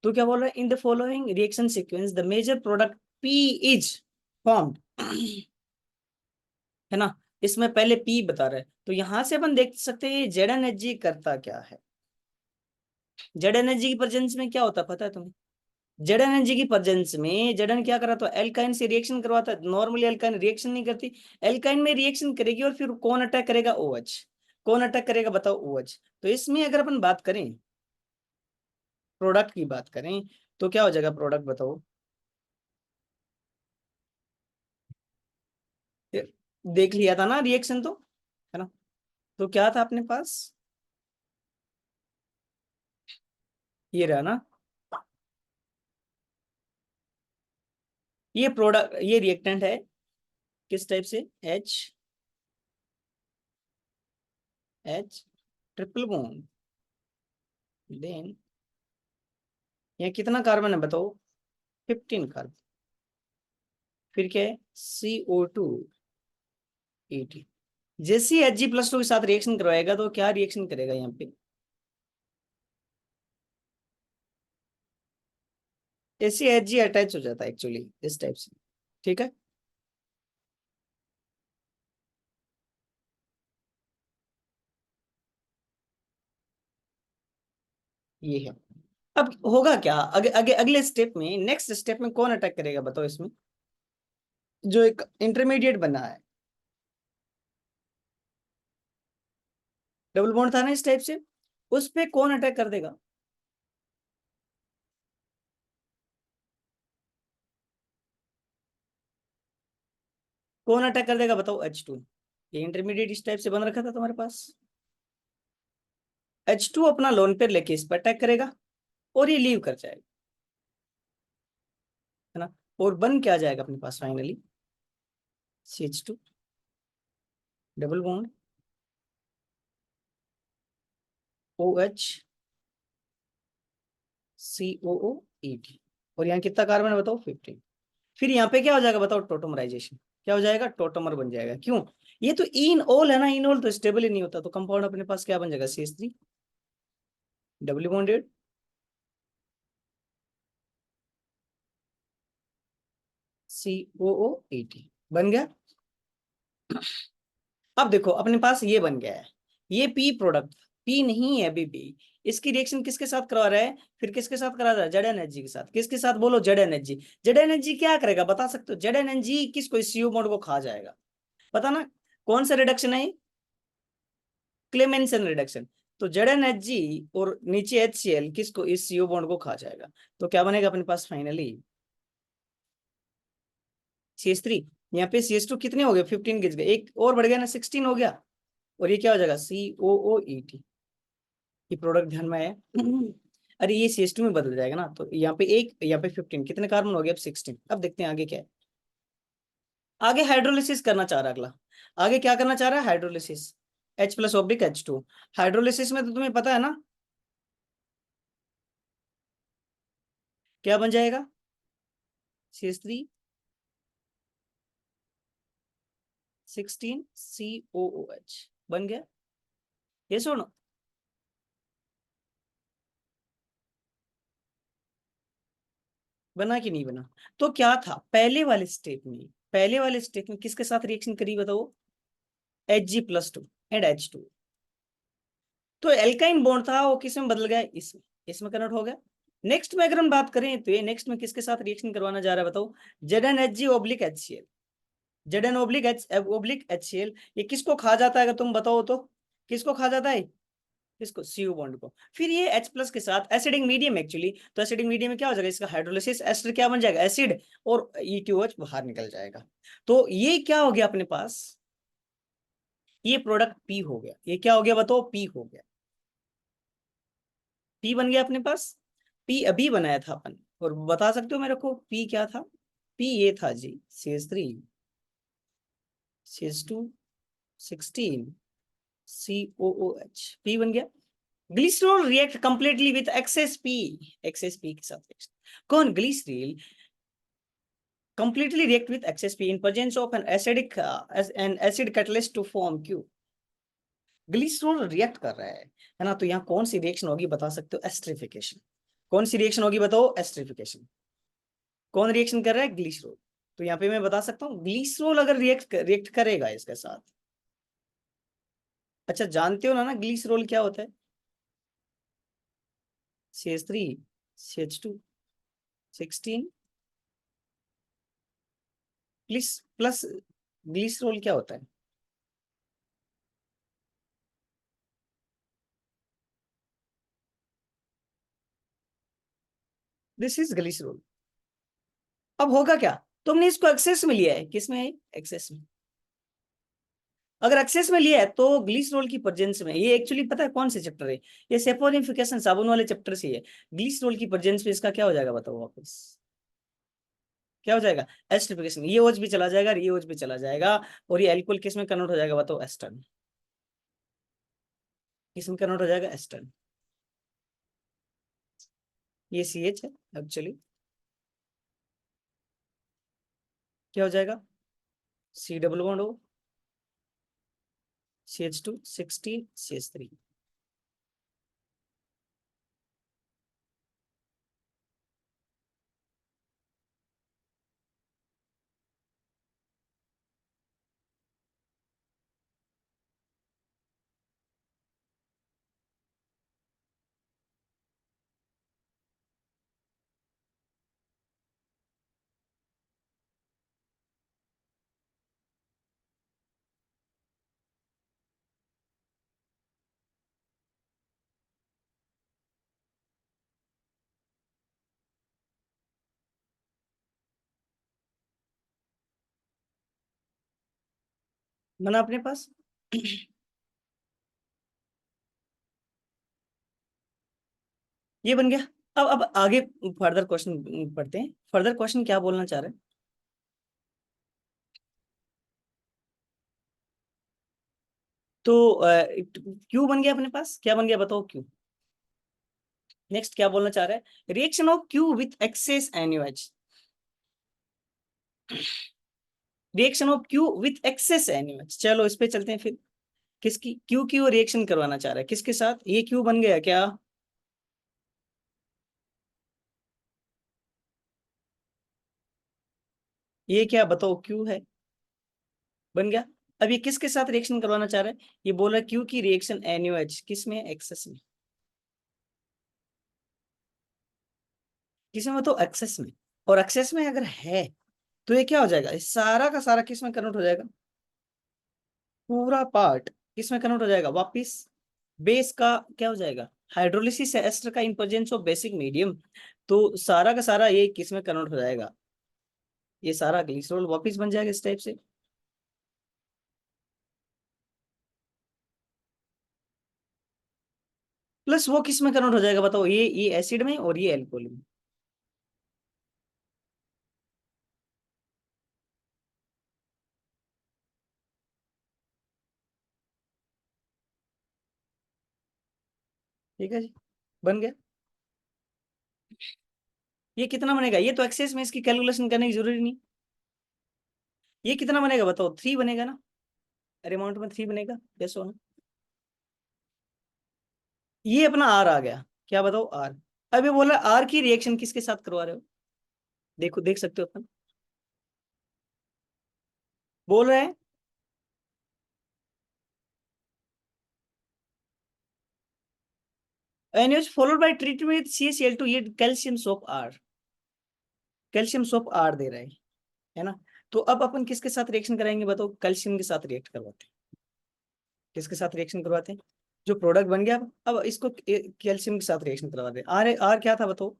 तो क्या बोल रहा है, in the following reaction sequence the major product P is formed, है ना। इसमें पहले पी बता रहा है, तो यहां से अपन देख सकते हैं जेड एनर्जी करता क्या है। जेड एनर्जी की प्रेजेंस में क्या होता है पता है तुम्हें, जेड एनर्जी की प्रेजेंस में जेडन क्या करा, तो एल्काइन से रिएक्शन करवाता है। नॉर्मली एल्काइन रिएक्शन नहीं करती, एल्काइन में रिएक्शन करेगी, और फिर कौन अटैक करेगा, OH। कौन अटैक करेगा बताओ, OH। तो इसमें अगर अपन बात करें, प्रोडक्ट की बात करें, तो क्या हो जाएगा प्रोडक्ट बताओ। देख लिया था ना रिएक्शन तो, है ना। तो क्या था अपने पास, ये रहा ना, ये प्रोडक्ट, ये रिएक्टेंट है किस टाइप से, H ट्रिपल बॉन्ड, देन यहाँ कितना कार्बन है बताओ, 15 कार्बन, फिर क्या है CO2 18। जैसे ही Hg+2 के साथ रिएक्शन करवाएगा तो क्या रिएक्शन करेगा यहाँ पे, ऐसे Hg अटैच हो जाता है एक्चुअली इस टाइप से, ठीक है। ये है। अब होगा क्या अगले स्टेप में, नेक्स्ट स्टेप में कौन अटैक करेगा बताओ इसमें, जो एक इंटरमीडिएट बना है, डबल बॉन्ड था ना इस टाइप से, उस पे कौन अटैक कर देगा, कौन अटैक कर देगा बताओ, H2। ये इंटरमीडिएट इस टाइप से बन रखा था तुम्हारे पास, H2 अपना लोन पेयर लेके इस पर अटैक करेगा, और ये लीव कर जाएगा, है ना। और बन क्या जाएगा अपने पास finally, CH2 double bond OH COO18, और यहाँ कितना कार्बन है बताओ, 15। फिर यहाँ पे क्या हो जाएगा बताओ, टोटोमराइजेशन, क्या हो जाएगा, टोटोमर बन जाएगा। क्यों, ये तो इन ऑल है ना, इन ऑल तो स्टेबल ही नहीं होता, तो कंपाउंड अपने पास क्या बन जाएगा, CH3 डबल बॉन्डेड COO18 बन गया। अब देखो अपने पास ये बन गया है, ये पी प्रोडक्ट, पी नहीं है अभी भी, इसकी रिएक्शन किसके साथ करवा रहा है, फिर किसके साथ करा रहा है, जेड एनर्जी के साथ, किसके साथ बोलो, जेड एनर्जी। जेड एनर्जी क्या करेगा बता सकते हो, जेड एनर्जी किसको, इस CO बॉन्ड को खा जाएगा, पता ना कौन सा रिडक्शन है, क्लेमेंसन रिडक्शन। तो जेड एनर्जी और नीचे HCl किसको, इस CO बॉन्ड को खा जाएगा, तो क्या बनेगा अपने पास फाइनली, CH3। यहाँ पे CH2 कितने हो गए, 15 गिर गए, एक और बढ़ गया ना, 16 हो गया, और ये क्या हो जाएगा, COO18। ये प्रोडक्ट ध्यान में आया, अरे ये CH2 में बदल जाएगा ना, तो यहाँ पे एक, यहाँ पे 15, कितने कार्बन हो गए, अब 16। अब देखते हैं आगे क्या है, आगे हाइड्रोलिसिस करना चाह रहा है अगला, आगे क्या करना चाह रहा है, हाइड्रोलिसिस, H+/H2। हाइड्रोलिसिस में तो तुम्हें पता है ना क्या बन जाएगा, CH3 16 COOH बन गया, ये सुनो। बना कि नहीं बना, तो क्या था पहले वाले स्टेप में, पहले वाले स्टेप में किसके साथ रिएक्शन करी बताओ, Hg+2 एंड H2। तो एल्काइन बॉन्ड था वो किस में बदल गया, इसमें, इसमें कन्वर्ट हो गया। नेक्स्ट में अगर हम बात करें तो ये नेक्स्ट में किसके साथ रिएक्शन करवाना जा रहा है बताओ, ZnHg/HCl, ZN/HCl, ये किसको खा जाता है अगर तुम बताओ तो, किसको खा जाता है, किसको, CO बॉन्ड को। फिर ये H+ के साथ एसिडिक मीडियम एक्चुअली, तो एसिडिक मीडियम में क्या हो जाएगा, इसका हाइड्रोलिसिस, एस्टर क्या बन जाएगा, एसिड, और E2H बाहर निकल जाएगा। तो ये क्या हो गया अपने पास, ये प्रोडक्ट P हो गया, ये क्या हो गया बताओ, P हो गया, P बन गया अपने पास। P अभी बनाया था अपन, और बता सकते हो मेरे को P क्या था, पी ये था जी, CH3, CH2, 16, COOH, पी बन गया। Glycerol react completely with excess P, excess P के साथ रिएक्शन। कौन? Glycerol completely react with excess P in presence of an acidic an acid catalyst to form Q। Glycerol react कर रहा है ना, तो यहाँ कौन सी रिएक्शन होगी बता सकते हो? एस्टरिफिकेशन। कौन सी रिएक्शन होगी बताओ? एस्टरिफिकेशन। कौन रिएक्शन कर रहा है? ग्लिसरॉल। तो यहाँ पे मैं बता सकता हूँ ग्लिसरॉल अगर रिएक्ट करेगा इसके साथ। अच्छा जानते हो ना ग्लिसरॉल क्या होता है? CH3, CH2, 16 प्लस ग्लिसरॉल क्या होता है? This is glycerol. अब होगा क्या? तुमने इसको एक्सेस में लिया है, किस में है? एक्सेस में। अगर एक्सेस में लिया है तो ग्लिसरॉल की प्रेजेंस में, ये एक्चुअली पता है कौन से चैप्टर है? ये सेफोरिफिकेशन साबुन वाले चैप्टर से है। ग्लिसरॉल की प्रेजेंस में इसका क्या हो जाएगा बताओ वापस? क्या हो जाएगा? एस्टरिफिकेशन। ये OH भी चला जाएगा, ये OH भी चला जाएगा, और ये एल्कोहल किस में कन्वर्ट हो जाएगा बताओ? एस्टर। किस में कन्वर्ट हो जाएगा? एस्टर। ये CH है एक्चुअली, क्या हो जाएगा? C double bond O, CH2, 16, CH3। बना अपने पास। ये बन गया। अब आगे फर्दर क्वेश्चन पढ़ते हैं। फर्दर क्वेश्चन क्या बोलना चाह रहे हैं? तो क्यू बन गया अपने पास। क्या बन गया बताओ? क्यू। नेक्स्ट क्या बोलना चाह रहा है? Reaction of Q with access NaOH। Reaction of Q with access NaOH। चलो इस पे चलते हैं फिर। किसकी? क्यू की वो रिएक्शन करवाना चाह रहा है, किसके साथ? ये क्यू बन गया क्या? ये क्या बताओ? क्यू है, बन गया। अब ये किसके साथ रिएक्शन करवाना चाह रहा है? ये बोल रहा है क्यू की रिएक्शन NaOH किस में? एक्सेस में। किस में बताओ? एक्सेस में। और एक्सेस में अगर है तो ये क्या हो जाएगा? ये सारा का सारा किस में कन्वर्ट हो जाएगा? पूरा पार्ट किस में कन्वर्ट हो जाएगा वापिस? बेस का क्या हो जाएगा? हाइड्रोलिसिस एस्टर का in presence of basic medium. तो सारा का सारा ये किस में कन्वर्ट हो जाएगा? ये सारा ग्लिसरॉल वापिस बन जाएगा इस टाइप से। प्लस वो किस में कन्वर्ट हो जाएगा बताओ? ये एसिड में और ये एल्कोहल में। ठीक है जी, बन गया। ये कितना बनेगा? ये तो एक्सेस में, इसकी कैलकुलेशन करने की जरूरी नहीं। ये कितना बनेगा बताओ? 3 बनेगा ना? अरे अमाउंट में 3 बनेगा। यस हो ना? ये अपना R आ गया। क्या बताओ? R। अब ये बोल रहा है R की रिएक्शन किसके साथ करवा रहे हो? देखो देख सकते हो अपन। बोल रहे हैं NaOH followed by treatment with CaCl2। ये calcium soap R, calcium soap R दे रहा है ना? तो अब अपन किसके साथ रिएक्शन कराएंगे बताओ? कैल्शियम के साथ रिएक्ट करवाते हैं। किसके साथ रिएक्शन करवाते हैं? जो प्रोडक्ट बन गया अब इसको कैल्शियम के साथ रिएक्शन करवाते हैं। आर क्या था बताओ?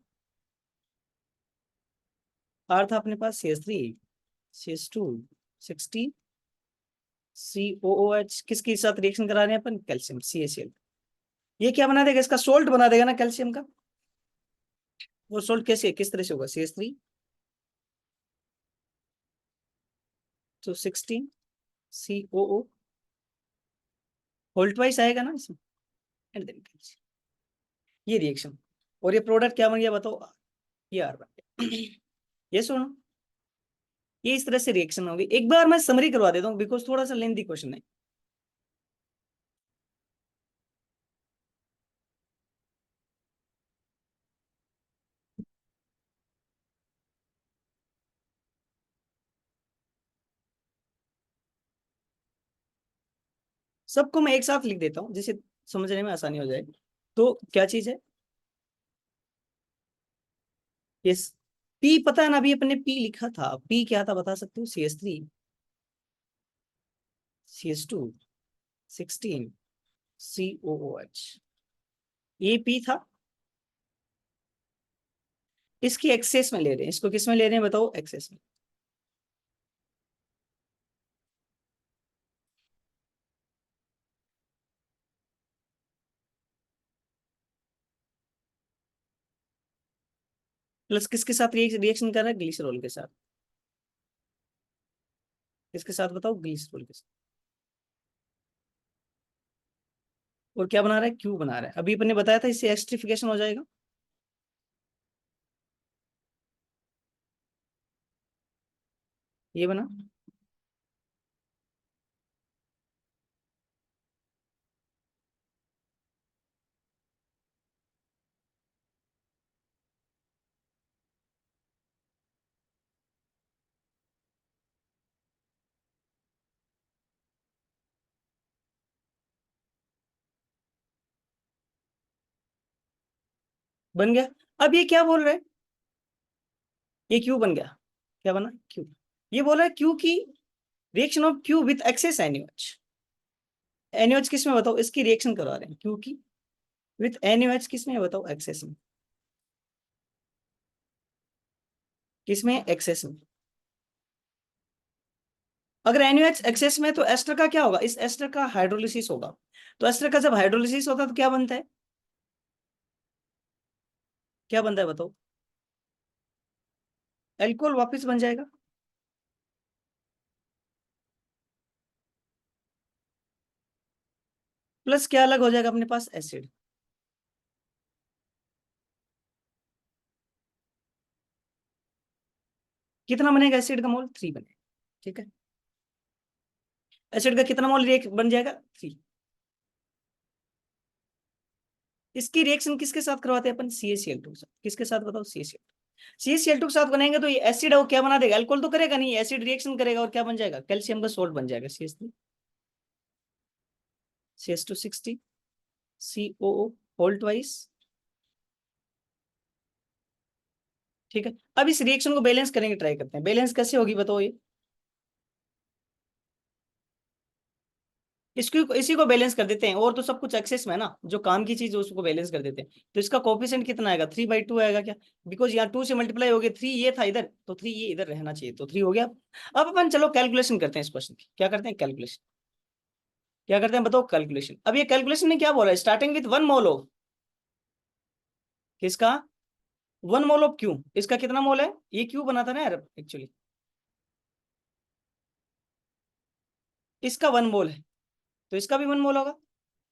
आर था अपने पास CH3, CH2, 16, COOH। किसके साथ रिएक्शन करा रहे हैं अपन? Calcium CaCl। ये क्या बना देगा? इसका सोल्ट बना देगा ना कैल्शियम का। वो सोल्ट कैसे किस तरह से होगा? CH3, तो 16 COO होल्ट वाइज आएगा ना इसमें, एंड देन ये रिएक्शन, और ये प्रोडक्ट क्या बन गया बताओ, ये R बन गया। ये सुनो, ये इस तरह से रिएक्शन होगी। एक बार मैं समरी करवा देता हूँ बिकॉज थोड़ा सा लेंथी क्वेश्चन है। सबको मैं एक साथ लिख देता हूँ जिससे समझने में आसानी हो जाए। तो क्या चीज है, यस, पी पता है ना, अभी अपने पी लिखा था, पी क्या था बता सकते हो, CS3, CS2, 16 COOH, ये पी था। इसकी एक्सेस में ले रहे हैं, इसको किस में ले रहे हैं बताओ, एक्सेस में। प्लस किसके साथ रिएक्शन कर रहा है, ग्लिसरॉल के साथ। किसके साथ बताओ, ग्लिसरॉल के साथ। और क्या बना रहा है, क्यू बना रहा है। अभी अपन ने बताया था इससे एस्ट्रिफिकेशन हो जाएगा। ये बना, बन गया। अब ये क्या बोल रहा है, ये क्यू बन गया, क्या बना, क्यू। ये बोल रहा है क्यू की reaction of Q with access NOH. NOH किस में बताओ, इसकी रिएक्शन करवा रहे हैं क्यू की विथ एनओएच, किस में बताओ, एक्सेस में। किस में, एक्सेस में। अगर एनओएच एक्सेस में तो एस्टर का क्या होगा, इस एस्टर का हाइड्रोलिसिस होगा। तो एस्टर का जब हाइड्रोलिसिस होता है तो क्या बनता है, क्या बनता है बताओ, एल्कोहल वापस बन जाएगा। प्लस क्या अलग हो जाएगा अपने पास, एसिड। कितना बनेगा एसिड का मोल, 3 बनेगा। ठीक है, एसिड का कितना मोल रिएक्ट बन जाएगा, 3। इसकी रिएक्शन किसके साथ करवाते हैं अपन, CaCl2 के साथ। किसके साथ बताओ, CaCl2 के साथ बनाएंगे तो ये एसिड है वो क्या बना देगा, अल्कोहल तो करेगा नहीं, एसिड रिएक्शन करेगा और क्या बन जाएगा, कैल्शियम का सोल्ट बन जाएगा, CH3, CS2 COO Holt wise. ठीक है, अब इस रिएक्शन को बैलेंस करेंगे, ट्राई करते हैं, बैलेंस कैसे होगी बताओ ये। इसको इसी को बैलेंस कर देते हैं, और तो सब कुछ एक्सेस में है ना, जो काम की चीज है उसको बैलेंस कर देते हैं। तो इसका कोफिशिएंट कितना आएगा, 3/2 आएगा क्या, बिकॉज यहाँ 2 से मल्टीप्लाई हो गया, 3 ये था इधर तो 3 ये इधर रहना चाहिए, तो 3 हो गया। अब अपन चलो कैलकुलेशन करते हैं इस क्वेश्चन की, क्या करते हैं कैलकुलेशन, क्या करते हैं बताओ, कैलकुलेशन। अब ये कैलकुलेशन में क्या बोला है, स्टार्टिंग विथ 1 मोल ऑफ किसका, 1 मोल ऑफ क्यू, इसका कितना मोल है, ये क्यू बना था ना यार एक्चुअली, इसका 1 मोल है तो इसका भी 1 मोल होगा।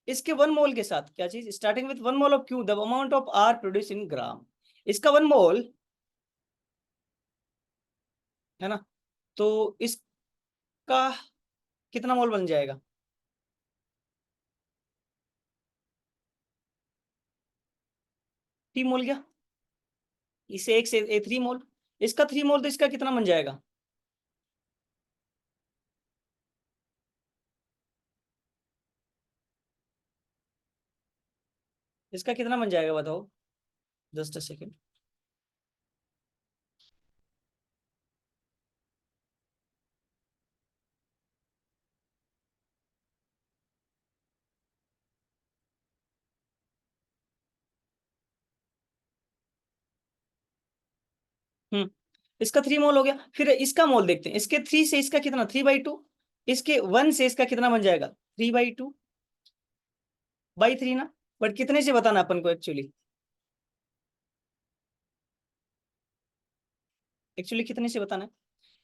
इसके 1 मोल के साथ क्या चीज, starting with 1 mole of Q, the amount of R produce in gram. इसका 1 मोल है ना, तो इसका कितना मोल बन जाएगा, टी मोल गया। इसे एक से 3 मोल, इसका 3 मोल, तो इसका कितना बन जाएगा, इसका कितना बन जाएगा बताओ, जस्ट अ सेकेंड। इसका 3 मोल हो गया, फिर इसका मोल देखते हैं, इसके 3 से इसका कितना, 3/2, इसके 1 से इसका कितना बन जाएगा, 3/2/3 ना। बट कितने से बताना अपन को, एक्चुअली एक्चुअली कितने से बताना है,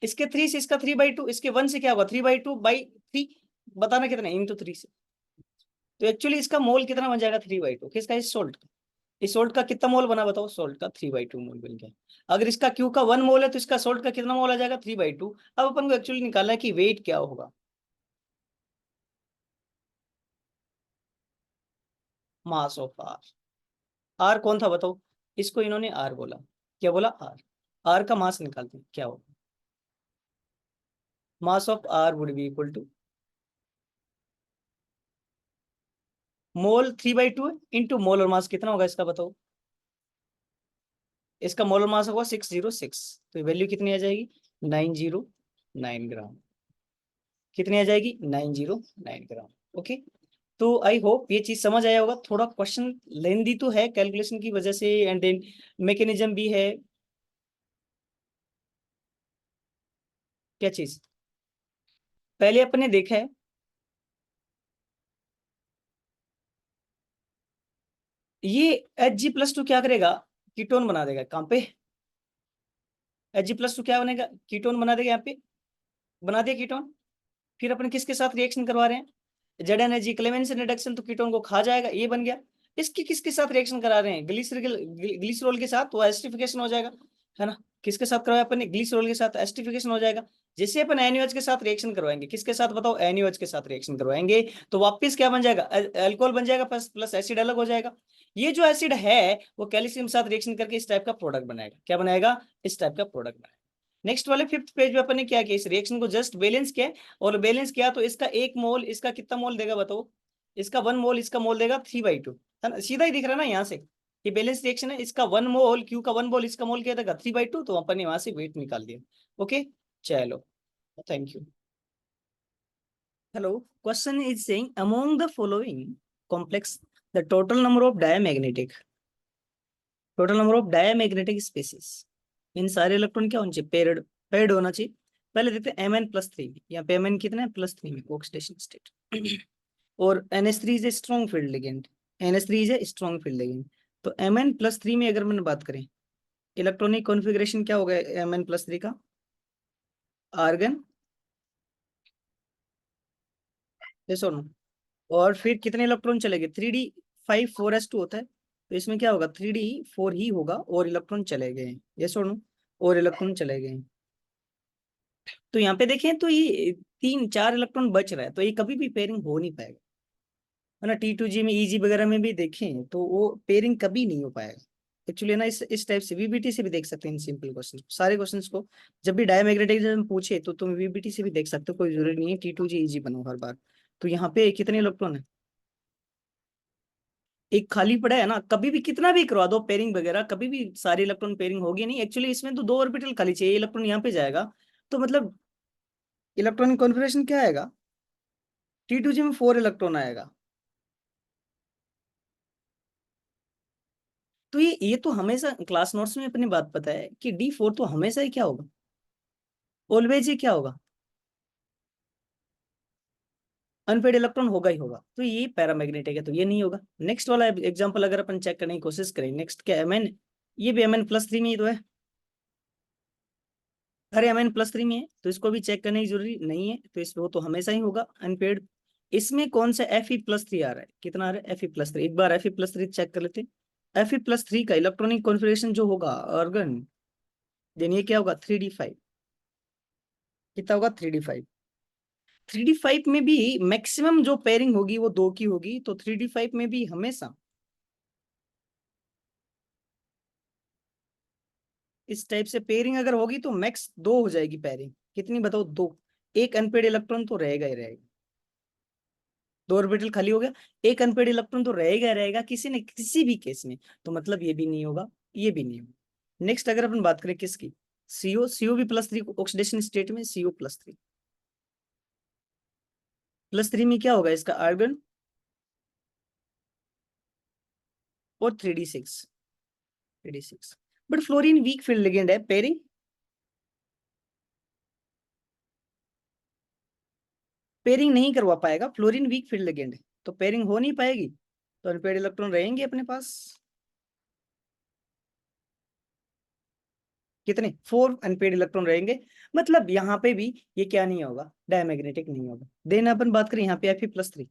इसके 3 से इसका 3/2, इसके 1 से क्या होगा 3/2/3, बताना कितना इंटू 3 से। तो एक्चुअली इसका मोल कितना बन जाएगा 3/2 किसका, इस सोल्ट का। इस सोल्ट का कितना मोल बना बताओ, सोल्ट का 3/2 मोल बन गया। अगर इसका क्यू का 1 मोल है तो इसका सोल्ट का कितना मोल आ जाएगा 3/2। अब अपन को एक्चुअली निकालना है कि वेट क्या होगा, मास ऑफ आर। आर कौन था बताओ, इसको इन्होंने आर बोला, क्या बोला आर। आर का मास निकालते हैं क्या होगा, mass of R would be equal to mole 3/2 into molar mass कितना होगा इसका बताओ। इसका मोलर मास होगा 606, तो वैल्यू कितनी आ जाएगी 909 ग्राम। कितनी आ जाएगी 909 ग्राम। ओके, तो आई होप ये चीज समझ आया होगा। थोड़ा क्वेश्चन लेंदी तो है कैलकुलेशन की वजह से, एंड देन मैकेनिज्म भी है। क्या चीज पहले अपने देखा है, ये Hg+2 क्या करेगा, कीटोन बना देगा कहाँ पे, Hg+2 क्या बनेगा, कीटोन बना देगा यहाँ पे, बना दिया कीटोन। फिर अपन किसके साथ रिएक्शन करवा रहे हैं, ZnHg क्लेमेंसन रिडक्शन, तो कीटोन को खा जाएगा, ये बन गया। इसकी किसके साथ रिएक्शन करा रहे हैं, ग्लिसरॉल के साथ, तो एसिडिफिकेशन हो जाएगा, है ना। किसके साथ करवाया अपन ने, ग्लिसरॉल के साथ, एसिडिफिकेशन हो जाएगा। जैसे अपन NaOH के साथ रिएक्शन करवाएंगे, किसके साथ बताओ, NaOH के साथ रिएक्शन करवाएंगे, तो वापस क्या बन जाएगा, अल्कोहल बन जाएगा, प्लस प्लस एसिड अलग हो जाएगा। ये जो एसिड है वो कैल्शियम साथ रिएक्शन करके इस टाइप का प्रोडक्ट बनाएगा, क्या बनाएगा, इस टाइप का प्रोडक्ट बनाएगा। नेक्स्ट वाले 5th पेज पे अपन ने क्या किया, इस रिएक्शन को जस्ट बैलेंस किया, और बैलेंस किया तो इसका 1 मोल इसका कितना मोल देगा बताओ, इसका 1 मोल इसका मोल देगा 3/2, है ना, सीधा ही दिख रहा है ना यहाँ से। ये बैलेंस रिएक्शन है, इसका 1 मोल, क्यू का 1 मोल इसका मोल क्या देगा 3/2, तो अपन ने वहां से वेट निकाल दिया। ओके, चलो, thank you. Hello, question is saying among the following complex the total number of diamagnetic species, इन सारे इलेक्ट्रॉन क्या होना चाहिए, पेयर्ड, पेयर्ड होना चाहिए। पहले देखते हैं Mn+3 में, यहाँ पे Mn कितना है +3 में, ऑक्सीडेशन स्टेट। और NH3 is a strong field ligand, NH3 is a strong field ligand. तो Mn+3 में अगर मैंने बात करें, इलेक्ट्रॉनिक कॉन्फ़िगरेशन क्या होगा Mn+3 का, आर्गन, ये सुनो। और फिर कितने इलेक्ट्रॉन चलेंगे, 3d5 4s2 होता है, तो इसमें क्या होगा 3d4 ही होगा, और इलेक्ट्रॉन चले गए हैं, ये सुनो, और इलेक्ट्रॉन चले गए हैं। तो यहाँ पे देखें तो ये 3 4 इलेक्ट्रॉन बच रहा है, तो ये कभी भी पेयरिंग हो नहीं पाएगा, है ना। T2G में EG वगैरह में भी देखें तो वो पेयरिंग कभी नहीं हो पाएगा। एक्चुअली ना इस टाइप से VBT से भी देख सकते हैं इन सिंपल क्वेश्चन, सारे क्वेश्चंस को। जब भी डायमैग्नेटिज्म पूछे तो तुम VBT से भी देख सकते हो, कोई जरूरी नहीं है T2G EG बनो हर बार। तो यहाँ पे कितने इलेक्ट्रॉन है, एक खाली पड़ा है ना, कभी भी कितना भी करवा दो पेयरिंग वगैरह, कभी भी सारे इलेक्ट्रॉन पेयरिंग होगी नहीं। एक्चुअली इसमें तो 2 ऑर्बिटल खाली चाहिए, इलेक्ट्रॉन यहाँ पे जाएगा, तो मतलब इलेक्ट्रॉनिक कॉन्फ़िगरेशन क्या आएगा, T2G में 4 इलेक्ट्रॉन आएगा। तो ये तो हमेशा क्लास नोट्स में अपनी बात पता है कि D4 तो हमेशा ही क्या होगा, ऑलवेज ही क्या होगा, अनपेड इलेक्ट्रॉन होगा ही होगा। तो ये पैरामैग्नेटिक है, तो ये नहीं होगा। नेक्स्ट वाला एग्जांपल अगर अपन चेक करने की कोशिश करें, नेक्स्ट क्या Mn, ये भी Mn+3 में ही तो है, अरे Mn+3 में है, तो इसको भी चेक करने की जरूरी नहीं है, तो इस वो तो हमेशा ही होगा अनपेड। इसमें कौन सा Fe+3 आ रहा है, कितना आ रहा है Fe+3, एक बार Fe+3 चेक कर लेते हैं। Fe+3 का इलेक्ट्रॉनिक कॉन्फ़िगरेशन जो होगा आर्गन, देन ये क्या होगा 3d5, कितना होगा 3d5। 3d5 में भी मैक्सिमम जो पेयरिंग होगी वो 2 की होगी, तो 3d5 में भी हमेशा इस टाइप से पेयरिंग अगर होगी तो मैक्स 2 हो जाएगी पेयरिंग, कितनी बताओ 2। एक अनपेड इलेक्ट्रॉन तो रहेगा ही रहेगा, 2 ऑर्बिटल खाली हो गया, एक अनपेड इलेक्ट्रॉन तो रहेगा ही रहेगा किसी न किसी भी केस में, तो मतलब ये भी नहीं होगा, ये भी नहीं होगा। नेक्स्ट अगर अपन बात करें किसकी, CO भी +3 ऑक्सीडेशन स्टेट में, CO+3, +3 में क्या होगा इसका आर्गन, और 3d6। But fluorine weak field ligand है, पेयरिंग पेयरिंग नहीं करवा पाएगा, फ्लोरीन वीक फील्ड लिगेंड है, तो पेयरिंग हो नहीं पाएगी, तो अनपेड इलेक्ट्रॉन रहेंगे अपने पास। कितने 4 अनपेड इलेक्ट्रॉन रहेंगे, मतलब यहाँ पे भी ये क्या नहीं होगा, डायमैग्नेटिक नहीं होगा। देन अपन बात करें यहाँ पे Fe+3,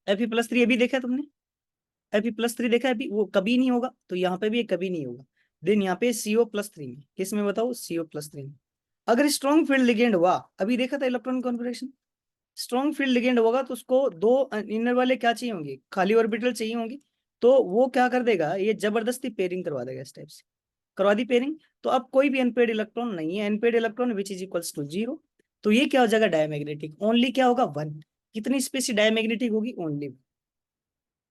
Fe+3 अभी देखा तुमने, Fe+3 देखा है अभी, वो कभी नहीं होगा, तो यहाँ पे भी ये कभी नहीं होगा। देन यहाँ पे CO+3 में, किस में बताओ, CO+3 में। अगर स्ट्रॉन्ग फील्ड लिगेंड हुआ, अभी देखा था electron configuration, strong field ligand होगा तो उसको दो इनर वाले क्या चाहिए होंगे, खाली ऑर्बिटल चाहिए होंगे, तो वो क्या कर देगा, ये जबरदस्ती पेयरिंग करवा देगा इस टाइप से, करवा दी पेयरिंग। तो अब कोई भी अनपेड इलेक्ट्रॉन नहीं है, unpaired electron which is equals to 0, तो ये क्या हो जाएगा, डायमैग्नेटिक। ओनली क्या होगा, 1। कितनी स्पेसी डायमैग्नेटिक होगी, only.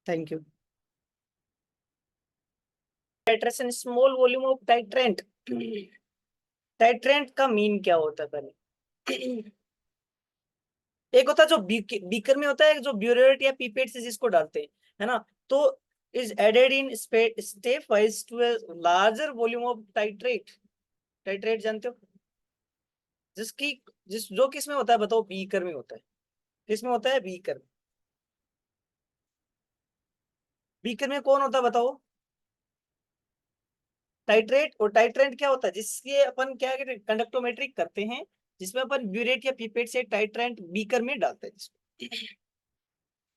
Thank you. Titration, small volume of titrant. Titrant का मीन क्या होता है पहले। एक होता है जो बीकर में होता है, जो ब्यूरेट या पीपेट से जिसको डालते हैं, है ना, तो is added in stepwise to a larger volume of titrate. Titrate जानते हो, जिसकी जो किस में होता है बताओ, बीकर में होता है। किस में होता है, बीकर में। बीकर में कौन होता है बताओ, टाइट्रेट। और टाइट्रेंट क्या होता है, जिसके अपन क्या कंडक्टोमेट्री करते हैं, जिसमें अपन ब्यूरेट या पीपेट से टाइट्रेंट बीकर में डालते हैं।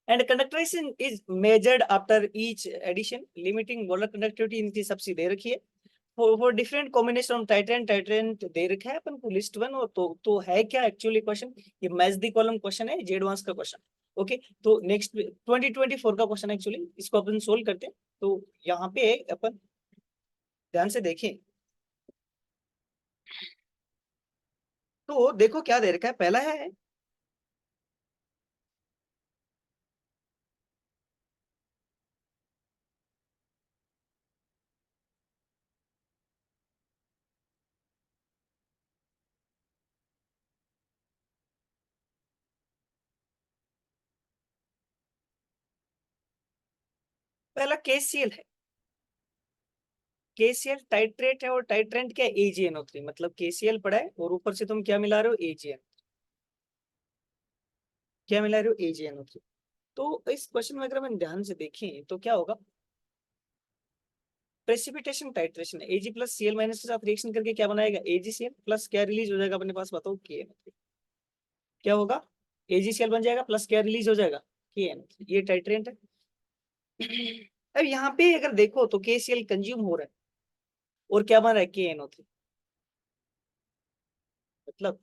And conductivity is measured after each addition. Limiting molar conductivity इनकी सबसे दे रखी है। For different combination of titrant दे रखा है अपन को लिस्ट वन। और तो है क्या एक्चुअली क्वेश्चन, ये मैच द कॉलम क्वेश्चन है, जे एडवांस का क्वेश्चन। ओके, तो नेक्स्ट 2024 का क्वेश्चन एक्चुअली, इसको अपन सोल्व करते हैं। तो यहाँ पे अपन ध्यान से देखें, तो देखो क्या दे रखा है, पहला है पहला KCl है, KCl टाइट्रेट है, और टाइट्रेंट क्या है, AgNO3, मतलब KCl पड़ा है और ऊपर से तुम क्या मिला रहे हो, AgN, क्या मिला रहे हो, AgNO3। तो इस क्वेश्चन में अगर हम ध्यान से देखें तो क्या होगा, प्रेसिपिटेशन टाइट्रेशन है, Ag प्लस Cl माइनस के साथ रिएक्शन करके क्या बनाएगा, AgCl प्लस क्या रिलीज हो जाएगा अपने पास, बताओ KN। क्या होगा, AgCl बन जाएगा प्लस क्या रिलीज हो जाएगा, KN। ये टाइट्रेंट है। अब यहाँ पे अगर देखो तो KCl कंज्यूम हो रहा है और क्या बन रहा है, KNO3, मतलब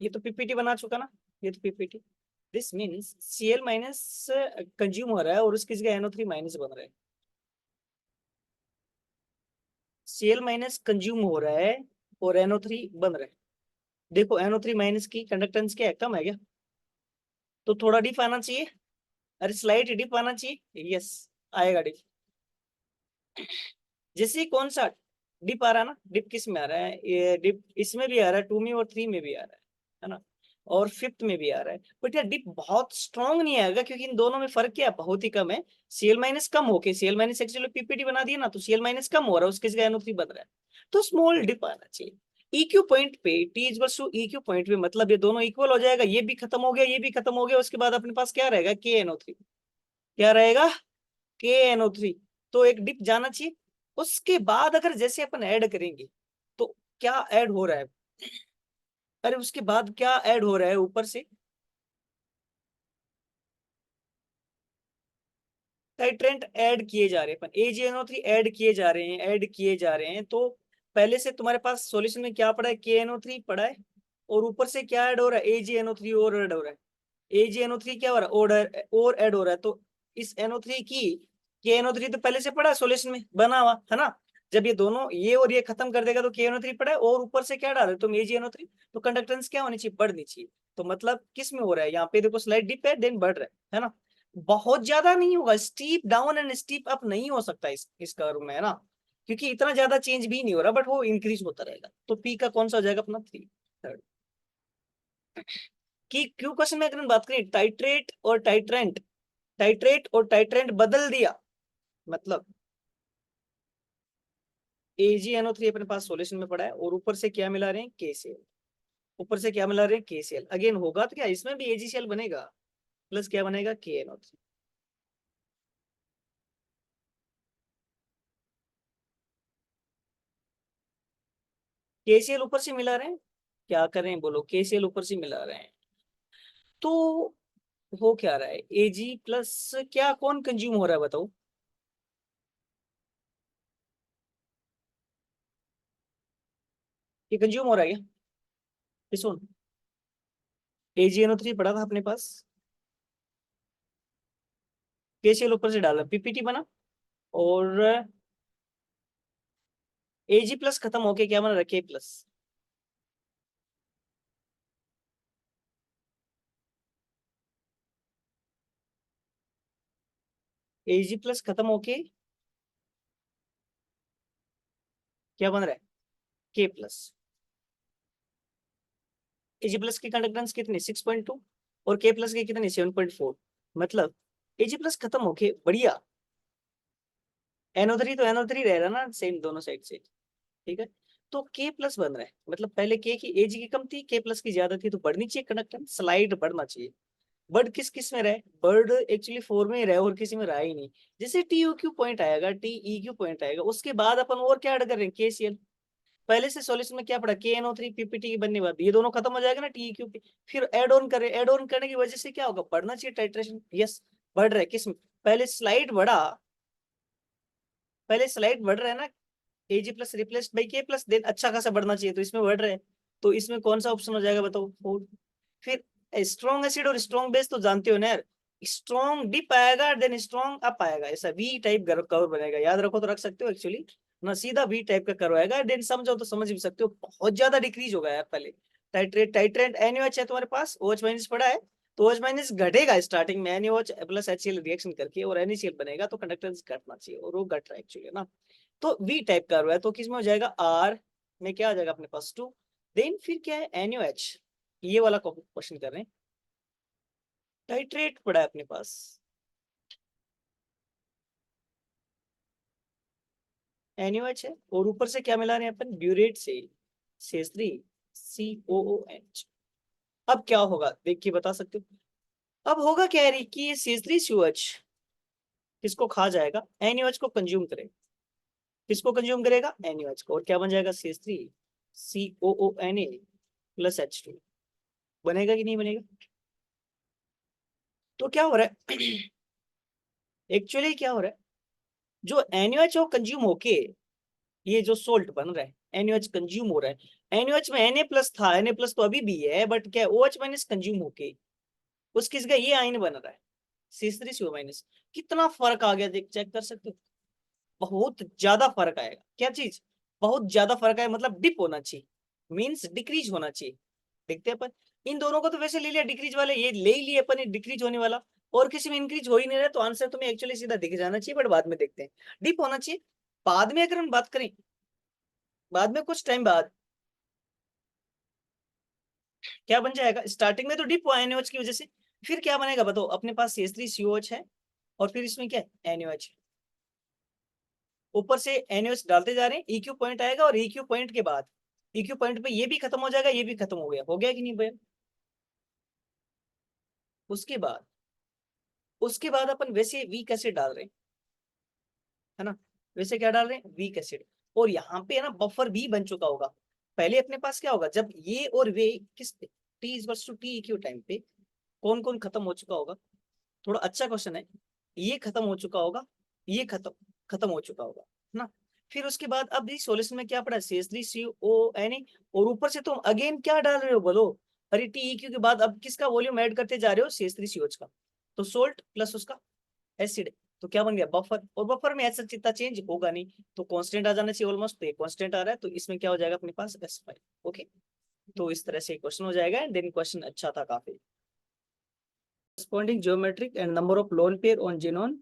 ये तो पीपीटी बना चुका ना, ये तो PPT. This means Cl minus consume हो रहा है और उसकी जगह NO3 माइनस बन रहा है। Cl माइनस कंज्यूम हो रहा है और NO3 बन रहा है। देखो NO3 माइनस की कंडक्टेंस क्या है, कम है क्या, तो थोड़ा डिप आना चाहिए, अरे स्लाइट डिप आना चाहिए, यस आएगा डिप। जैसे कौन सा डिप आ रहा है ना, डिप किस में आ रहा है, ये डिप इसमें भी आ रहा है, 2 में और 3 में भी आ रहा है ना, और 5th में भी आ रहा है। बट यार डिप बहुत स्ट्रॉन्ग नहीं आएगा, क्योंकि इन दोनों में फर्क क्या है, बहुत ही कम है। Cl माइनस कम होके, Cl माइनस एक्चुअली पीपीटी बना दिया ना, तो Cl माइनस कम हो रहा है, उसके जगह NO3 बन रहा है, तो स्मॉल डिप आना चाहिए। EQ पॉइंट पे, T equals to EQ point पे, मतलब ये दोनों इक्वल हो जाएगा, ये भी खत्म हो गया, ये भी खत्म हो गया, उसके बाद अपने पास क्या रहेगा, KNO3। क्या रहेगा, KNO3। तो एक डिप जाना चाहिए। उसके बाद अगर जैसे अपन ऐड करेंगे तो क्या ऐड हो रहा है, अरे उसके बाद क्या ऐड हो रहा है ऊपर से, टाइट्रेंट ऐड किए जा रहे हैं अपन, AgNO3 ऐड किए जा रहे हैं, ऐड किए जा रहे हैं। तो पहले से तुम्हारे पास सॉल्यूशन में क्या पड़ा है, KNO3 पड़ा है, और ऊपर से क्या ऐड हो रहा है, AgNO3 और ऐड हो रहा है। AgNO3 क्या हो रहा है, और ऐड हो रहा है। तो इस NO3 की, KNO3 तो पहले से पड़ा है सॉल्यूशन में बना हुआ है ना, जब ये दोनों ये और ये खत्म कर देगा तो KNO3 पड़ा है, और ऊपर से क्या डाल रहे हो तुम, AgNO3, तो कंडक्टेंस क्या होनी चाहिए, बढ़नी चाहिए। तो मतलब किस में हो रहा है, यहाँ पे देखो स्लाइड डिप है देन बढ़ रहा है ना, बहुत ज्यादा नहीं होगा, steep down and steep up नहीं हो सकता इस कर्व में, है ना, क्योंकि इतना ज्यादा चेंज भी नहीं हो रहा, बट वो इंक्रीज होता रहेगा। तो पी का कौन सा हो जाएगा अपना, 3, थर्ड। कि क्यों क्वेश्चन में अगर हम बात करें टाइट्रेट और टाइट्रेंट बदल दिया, मतलब AgNO3 अपने पास सॉल्यूशन में पड़ा है, और ऊपर से क्या मिला रहे हैं, KCl, ऊपर से क्या मिला रहे हैं, KCl। अगेन होगा तो क्या इसमें भी AgCl बनेगा, प्लस क्या बनेगा, KNO3। केसीएल ऊपर से मिला रहे हैं, क्या करें बोलो, केसीएल ऊपर से मिला रहे हैं तो हो क्या रहा है, एजी प्लस क्या कौन कंज्यूम हो रहा है बताओ। ये कंज्यूम हो रहा है क्या, ये सुन, AgNO3 पड़ा था अपने पास, केसीएल ऊपर से डाला, पीपीटी बना, और एजी प्लस खत्म होके क्या बना, के प्लस। एजी प्लस खत्म होके क्या बन रहा है, के प्लस। एजी प्लस की कंडक्टेंस कितनी, 6.2, और के प्लस की कितनी, 7.4। मतलब एजी प्लस खत्म होके बढ़िया, NO3 तो NO3 रह रहा ना सेम दोनों साइड से, ठीक है। तो के प्लस बन रहा है, मतलब पहले के की एज की कम थी, के प्लस की ज्यादा थी, तो बढ़नी चाहिए कंडक्टेंस, स्लाइड बढ़ना चाहिए। बर्ड किस किस में रहे, बर्ड एक्चुअली 4 में ही रहे और किसी में रहा ही नहीं। जैसे TUQ पॉइंट आएगा, TEQ पॉइंट आएगा, उसके बाद अपन और क्या ऐड कर रहे हैं, KCl। पहले से सॉल्यूशन में क्या पड़ा, KNO3 PPT की बनने बाद ये दोनों खत्म हो जाएगा ना, TEQ पे, फिर ऐड ऑन करें, ऐड ऑन करने की वजह से क्या होगा, बढ़ना चाहिए टाइट्रेशन, यस बढ़ रहा है, किस में, पहले स्लाइड बढ़ा, पहले स्लाइड बढ़ रहा है ना, एजी प्लस रिप्लेस्ड बाई के प्लस, देन अच्छा खासा बढ़ना चाहिए, तो इसमें बढ़ रहा है, तो इसमें कौन सा ऑप्शन हो जाएगा बताओ, फोर। फिर स्ट्रॉन्ग एसिड और स्ट्रॉन्ग बेस तो जानते हो ना यार, स्ट्रॉन्ग डिप आएगा देन स्ट्रॉन्ग अप आएगा, ऐसा वी टाइप कर्व बनेगा, याद रखो तो रख सकते हो एक्चुअली ना, सीधा वी टाइप का कर्व आएगा, देन समझो तो समझ भी सकते हो, बहुत ज्यादा डिक्रीज होगा यार पहले। टाइट्रेट NaOH है तुम्हारे पास, OH माइनस पड़ा है, तो OH माइनस घटेगा स्टार्टिंग में, NaOH प्लस HCl रिएक्शन करके और NaCl बनेगा, तो कंडक्टेंस घटना चाहिए, और वो घट रहा है एक्चुअली ना। तो वी टाइप का है, तो किसमें हो जाएगा, आर में क्या आ जाएगा अपने पास, 2। देन फिर क्या है, NaOH, ये वाला क्वेश्चन कर रहे हैं, टाइट्रेट पड़ा है अपने पास, NaOH है, और ऊपर से क्या मिला रहे हैं अपन, ब्यूरेट से CH3 COOH। अब क्या होगा देख के बता सकते हो, अब होगा क्या है कि ये CH3COH किसको खा जाएगा, NaOH को कंज्यूम करेगा, किसको कंज्यूम करेगा, NaOH को, और क्या बन जाएगा, CH3COONA प्लस H2, बनेगा कि नहीं बनेगा। तो क्या हो रहा है एक्चुअली क्या हो रहा है, जो NaOH हो कंज्यूम होके, ये जो सोल्ट बन रहा है NaOH कंज्यूम हो रहा है, NaOH में Na प्लस था, Na प्लस तो अभी भी है, बट क्या OH माइनस कंज्यूम होके उस किसका ये आयन बन रहा है, C3CO माइनस। कितना फर्क आ गया देख, चेक कर सकते हो, बहुत ज्यादा फर्क आएगा, क्या चीज, बहुत ज्यादा फर्क आएगा, मतलब डिप होना चाहिए, मींस डिक्रीज होना चाहिए। देखते हैं अपन, इन दोनों को तो वैसे ले लिया डिक्रीज वाले, ये ले ही लिए अपन डिक्रीज होने वाला, और किसी में इंक्रीज हो ही नहीं रहा, तो आंसर तुम्हें एक्चुअली सीधा दिख जाना चाहिए, बट बाद में देखते हैं, डिप होना चाहिए। बाद में अगर हम बात करें, बाद में कुछ टाइम बाद क्या बन जाएगा, स्टार्टिंग में तो डिप हुआ NaOH की वजह से, फिर क्या बनेगा बताओ, अपने पास CH3COH है, और फिर इसमें क्या है, NaOH, ऊपर से NaOH डालते जा रहे हैं, EQ पॉइंट आएगा, और EQ पॉइंट के बाद, EQ पॉइंट पे ये भी खत्म हो जाएगा, ये भी खत्म हो गया कि नहीं भैया। उसके बाद, उसके बाद अपन वैसे वीक एसिड डाल रहे हैं, है ना, वैसे क्या डाल रहे हैं, वीक एसिड, और यहाँ पे है ना बफर भी बन चुका होगा। पहले अपने पास क्या होगा, जब ये और वे किस T is to T EQ time पे कौन कौन खत्म हो चुका होगा, थोड़ा अच्छा क्वेश्चन है, ये खत्म हो चुका होगा, ये खत्म खत्म हो चुका होगा, है ना। फिर उसके बाद अब इस सॉल्यूशन में क्या पड़ा, CH3CONA, और ऊपर से तुम अगेन क्या डाल रहे हो बोलो, अरे TEQ के बाद अब किसका वॉल्यूम ऐड करते जा रहे हो, CH3COH का, तो सोल्ट प्लस उसका एसिड, तो क्या बन गया, बफर, और बफर में ऐसा चित्ता चेंज होगा नहीं, तो कांस्टेंट आ जाना चाहिए ऑलमोस्ट, तो ये कांस्टेंट आ रहा है, तो इसमें क्या हो जाएगा अपने पास S5। ओके, तो इस तरह से क्वेश्चन हो जाएगा, देन क्वेश्चन अच्छा था काफी। corresponding geometric and number of lone pair on genome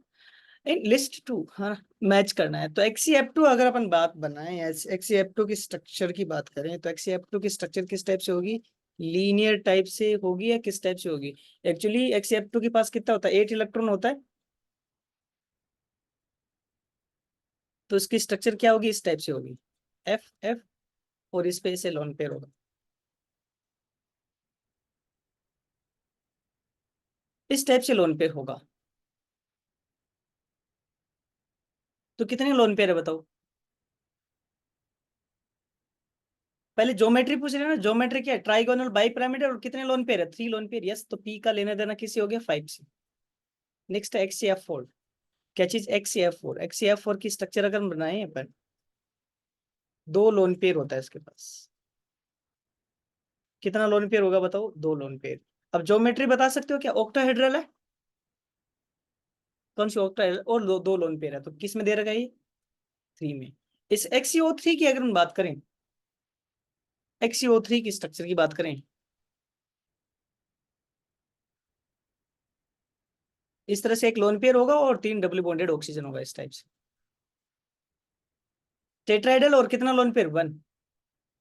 in list two, हाँ, मैच करना है, तो XCF2 अगर अपन बात बनाएं, XCF2 की स्ट्रक्चर की बात करें, तो XCF2 की स्ट्रक्चर किस टाइप से होगी, लीनियर टाइप से होगी या किस टाइप से होगी। एक्चुअली XCF2 के पास कितना होता है, 8 इलेक्ट्रॉन होता है, तो इसकी स्ट्रक्चर क्या होगी, इस टाइप से होगी, एफ एफ, और इस पे इसे लोन पेयर होगा, इस टाइप से लोन पेयर होगा। तो कितने लोन पेयर है बताओ, पहले ज्योमेट्री पूछ रहे हैं ना, ज्योमेट्री क्या है, ट्राइगोनल बाइपिरामिडल और कितने लोन पेयर है, 3 लोन पेयर, यस, तो पी का लेना देना किसी हो गया 5 से। नेक्स्ट है XCF4, क्या चीज, XCF4, XCF4 की स्ट्रक्चर अगर हम बनाए अपन, 2 लोन पेयर होता है इसके पास, कितना लोन पेयर होगा बताओ, 2 लोन पेयर। अब ज्योमेट्री बता सकते हो क्या, ऑक्टाहेड्रल है, कौन सी ऑक्टाहेड्रल, और दो लोन पेयर है, तो किस में दे रखा है ये, 3 में। इस XCO3 की अगर हम बात करें, XCO3 की स्ट्रक्चर की बात करें, इस तरह से एक लोन पेयर होगा और 3 डबल बॉन्डेड ऑक्सीजन होगा इस टाइप से। टेट्राइडल और कितना लोन पेयर, 1,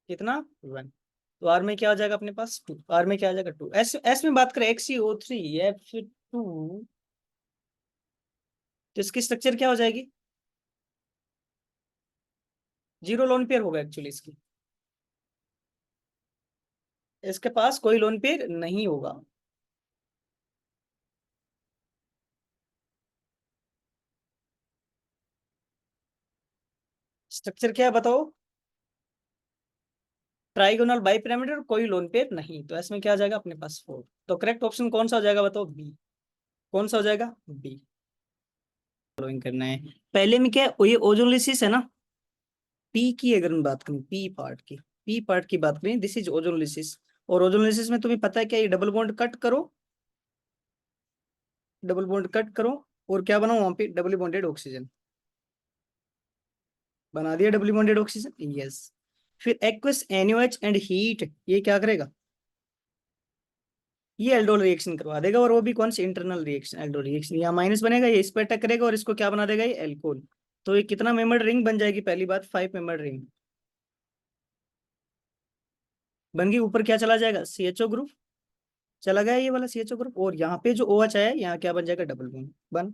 कितना 1, तो आर में क्या हो जाएगा अपने पास 2, आर में क्या आ जाएगा 2। एस एस में बात करें XCO3F2, तो इसकी स्ट्रक्चर क्या हो जाएगी, 0 लोन पेयर होगा एक्चुअली इसकी, इसके पास कोई लोन पेयर नहीं होगा। स्ट्रक्चर क्या है बताओ, ट्राइगोनल बाइपिरामिडल, कोई लोन पेयर नहीं, तो इसमें क्या आ जाएगा अपने पास 4, तो करेक्ट ऑप्शन कौन सा हो जाएगा बताओ, बी, कौन सा हो जाएगा, बी। फॉलोइंग करना है, पहले में क्या है, ये ओजोलिसिस है ना, पी की अगर हम बात करें, पी पार्ट की बात करें, दिस इज ओजोलिसिस, और ओजोलिसिस में तुम्हें पता है क्या, ये डबल बॉन्ड कट करो, डबल बॉन्ड कट करो, और क्या बनाओ वहां पे, डबल बॉन्डेड ऑक्सीजन बना दिया, डबल बॉन्डेड ऑक्सीजन, यस। फिर एक्वस NaOH एंड हीट, ये क्या करेगा, ये एल्डोल रिएक्शन करवा देगा, और वो भी कौन सी, इंटरनल रिएक्शन, एल्डोल रिएक्शन, यहाँ माइनस बनेगा, ये इस पे अटैक करेगा और इसको क्या बना देगा, ये एल्कोहल, तो ये कितना मेंबर्ड रिंग बन जाएगी, पहली बात 5 मेंबर्ड रिंग बन गई, ऊपर क्या चला जाएगा, CHO ग्रुप चला गया ये वाला CHO ग्रुप, और यहाँ पे जो OH आया यहाँ क्या बन जाएगा, डबल बॉन्ड बन।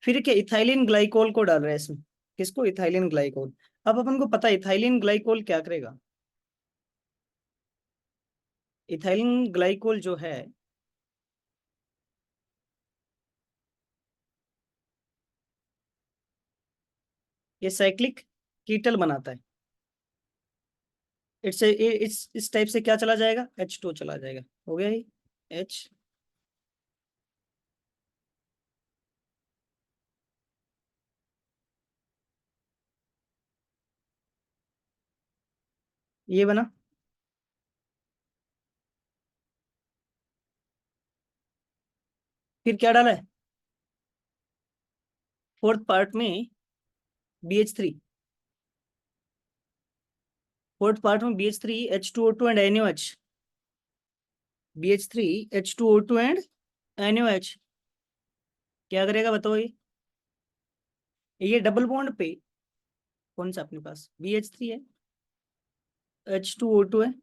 फिर क्या, इथाइलिन ग्लाइकोल को डाल रहा है इसमें, किसको, इथाइलिन ग्लाइकोल। अब अपन को पता है इथाइलिन ग्लाइकोल क्या करेगा, इथाइलिन ग्लाइकोल जो है, ये साइक्लिक कीटल बनाता है, इस टाइप से क्या चला जाएगा, H2 चला जाएगा, हो गया ये H, ये बना। फिर क्या डाला है, फोर्थ पार्ट में BH3, फोर्थ पार्ट में BH3 H2O2 and NaOH, BH3 H2O2 and NaOH, क्या करेगा बताओ ये डबल बॉन्ड पे, कौन सा अपने पास BH3 है, H2O2 है,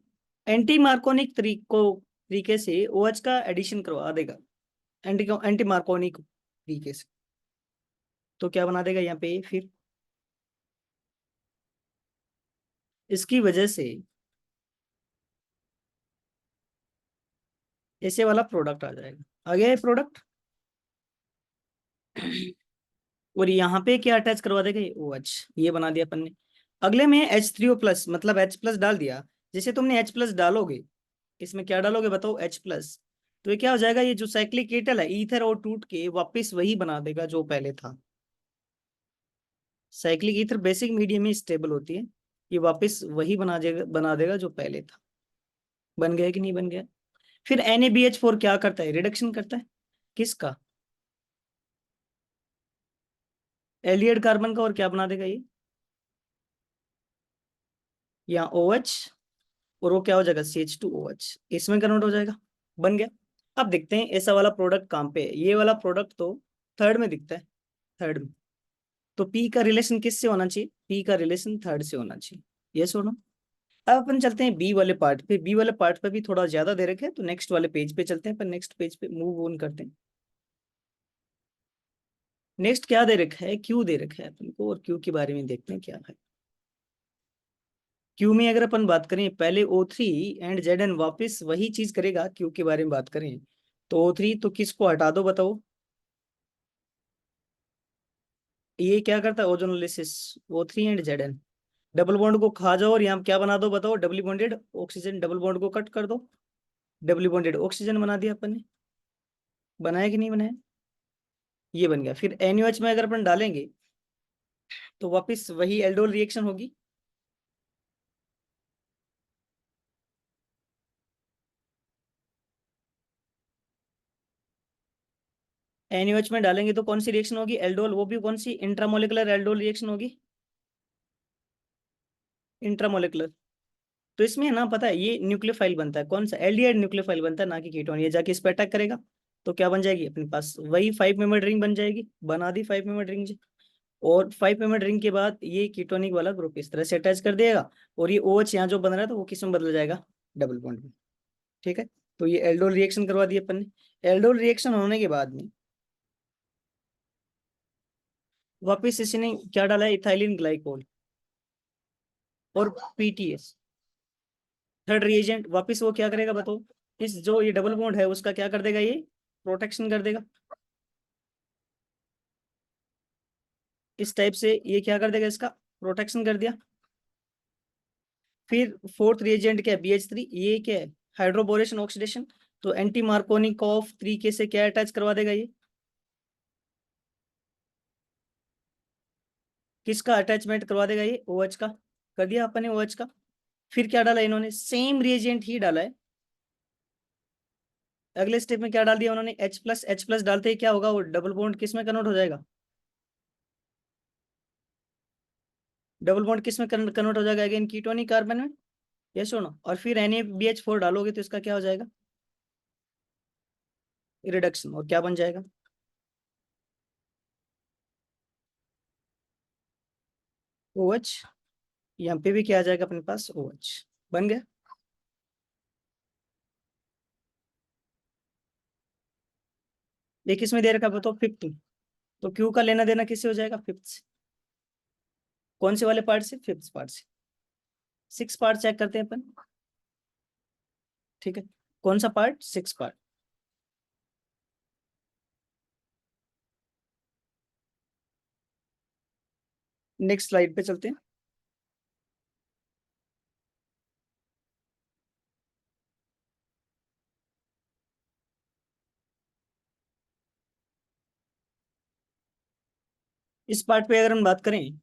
एंटी मार्कोनिक तरीके से OH का एडिशन करवा देगा, एंटी एंटी मार्कोनिक तरीके से, तो क्या बना देगा यहाँ पे, फिर इसकी वजह से ऐसे वाला प्रोडक्ट आ जाएगा, आ गया ये प्रोडक्ट। और यहाँ पे क्या अटैच करवा देगा, ये OH, ये बना दिया अपन ने। अगले में H3O+, मतलब H+ डाल दिया, जैसे तुमने H+ डालोगे, इसमें क्या डालोगे बताओ, H+, तो ये क्या हो जाएगा, ये जो साइक्लिक केटल है, ईथर और टूट के वापस वही बना देगा जो पहले था, साइक्लिक ईथर बेसिक मीडियम में स्टेबल होती है, ये वापस वही बना देगा जो पहले था। बन गया कि नहीं बन गया। फिर NaBH4 क्या करता है, रिडक्शन करता है, किसका, एलियड कार्बन का, और क्या बना देगा ये, यहाँ OH, और वो क्या हो जाएगा, CH2OH, इसमें कन्वर्ट हो जाएगा, बन गया। अब देखते हैं ऐसा वाला प्रोडक्ट कहाँ पे है, ये वाला प्रोडक्ट तो थर्ड में दिखता है, थर्ड में, तो पी का रिलेशन किससे होना चाहिए, पी का रिलेशन थर्ड से होना चाहिए, ये सुनो। अब अपन चलते हैं बी वाले पार्ट पे, बी वाले पार्ट पे भी थोड़ा ज्यादा दे रखे है, तो नेक्स्ट वाले पेज पे चलते हैं, पर नेक्स्ट पेज पे मूव ऑन करते हैं। नेक्स्ट क्या दे रखा है, क्यू दे रखा है अपन को, और क्यू के बारे में देखते हैं क्या है। क्यू में अगर अपन बात करें, पहले O3 एंड Zn वापस वही चीज करेगा, क्यू के बारे में बात करें, तो O3 तो किसको हटा दो बताओ, ये क्या करता है, ozonolysis, O3 and Zn, double bond को खा जाओ और यहाँ क्या बना दो बताओ, double bonded oxygen, double bond को कट कर दो, डबल बॉन्डेड ऑक्सीजन बना दिया अपन ने, बनाया कि नहीं बनाया, ये बन गया। फिर NaOH में अगर अपन डालेंगे तो वापस वही एल्डोल रिएक्शन होगी। NaOH में डालेंगे तो कौन सी रिएक्शन होगी, एल्डोल, वो भी कौन सी, इंट्रामोलिकुलर एल्डोल रिएक्शन होगी, इंट्रामोलिकुलर। तो इसमें है ना, पता है ये न्यूक्लियोफाइल बनता है, कौन सा, एल्डिहाइड न्यूक्लियोफाइल बनता है, ना कि कीटोन। ये जाके इस पे अटैक करेगा तो क्या बन जाएगी अपने पास, वही 5 मेंबर्ड रिंग बन जाएगी, बना दी 5 मेंबर्ड रिंग। और 5 मेंबर्ड रिंग के बाद ये कीटोनिक वाला ग्रुप इस तरह से अटैच कर देगा, और ये OH यहाँ जो बन रहा है तो वो किस में बदल जाएगा, डबल बॉन्ड में। ठीक है, तो ये एल्डोल रिएक्शन करवा दिया अपन ने। एल्डोल रिएक्शन होने के बाद में वापिस इसने क्या डाला है, इथाइलिन ग्लाइकोल और PTS, थर्ड रिएजेंट। वापिस वो क्या करेगा बताओ, इस जो ये डबल बॉन्ड है उसका क्या कर देगा, ये प्रोटेक्शन कर देगा, इस टाइप से ये क्या कर देगा, इसका प्रोटेक्शन कर दिया। फिर फोर्थ रिएजेंट क्या है, BH3, ये क्या है, हाइड्रोबोरेशन ऑक्सीडेशन। तो एंटी मार्कोनिकॉफ तरीके से क्या अटैच करवा देगा ये, किसका अटैचमेंट करवा देगा ये, OH का, कर दिया अपन ने OH का। फिर क्या डाला इन्होंने, सेम रिएजेंट ही डाला है। अगले स्टेप में क्या डाल दिया उन्होंने, H+ डालते ही क्या होगा, वो डबल बॉन्ड किस में कन्वर्ट हो जाएगा, डबल बॉन्ड किस में कन्वर्ट हो जाएगा, अगेन कीटोनिक कार्बन में, यस और नो। और फिर NaBH4 डालोगे तो इसका क्या हो जाएगा, रिडक्शन, और क्या बन जाएगा, OH। यहाँ पे भी क्या आ जाएगा अपने पास, OH बन गया। ये किस में दे रखा है बताओ, फिफ्थ। तो Q का लेना देना किससे हो जाएगा, फिफ्थ से। कौन से वाले पार्ट से, फिफ्थ पार्ट से। 6 पार्ट चेक करते हैं अपन, ठीक है, कौन सा पार्ट, 6 पार्ट। नेक्स्ट स्लाइड पे चलते हैं। इस पार्ट पे अगर हम बात करें,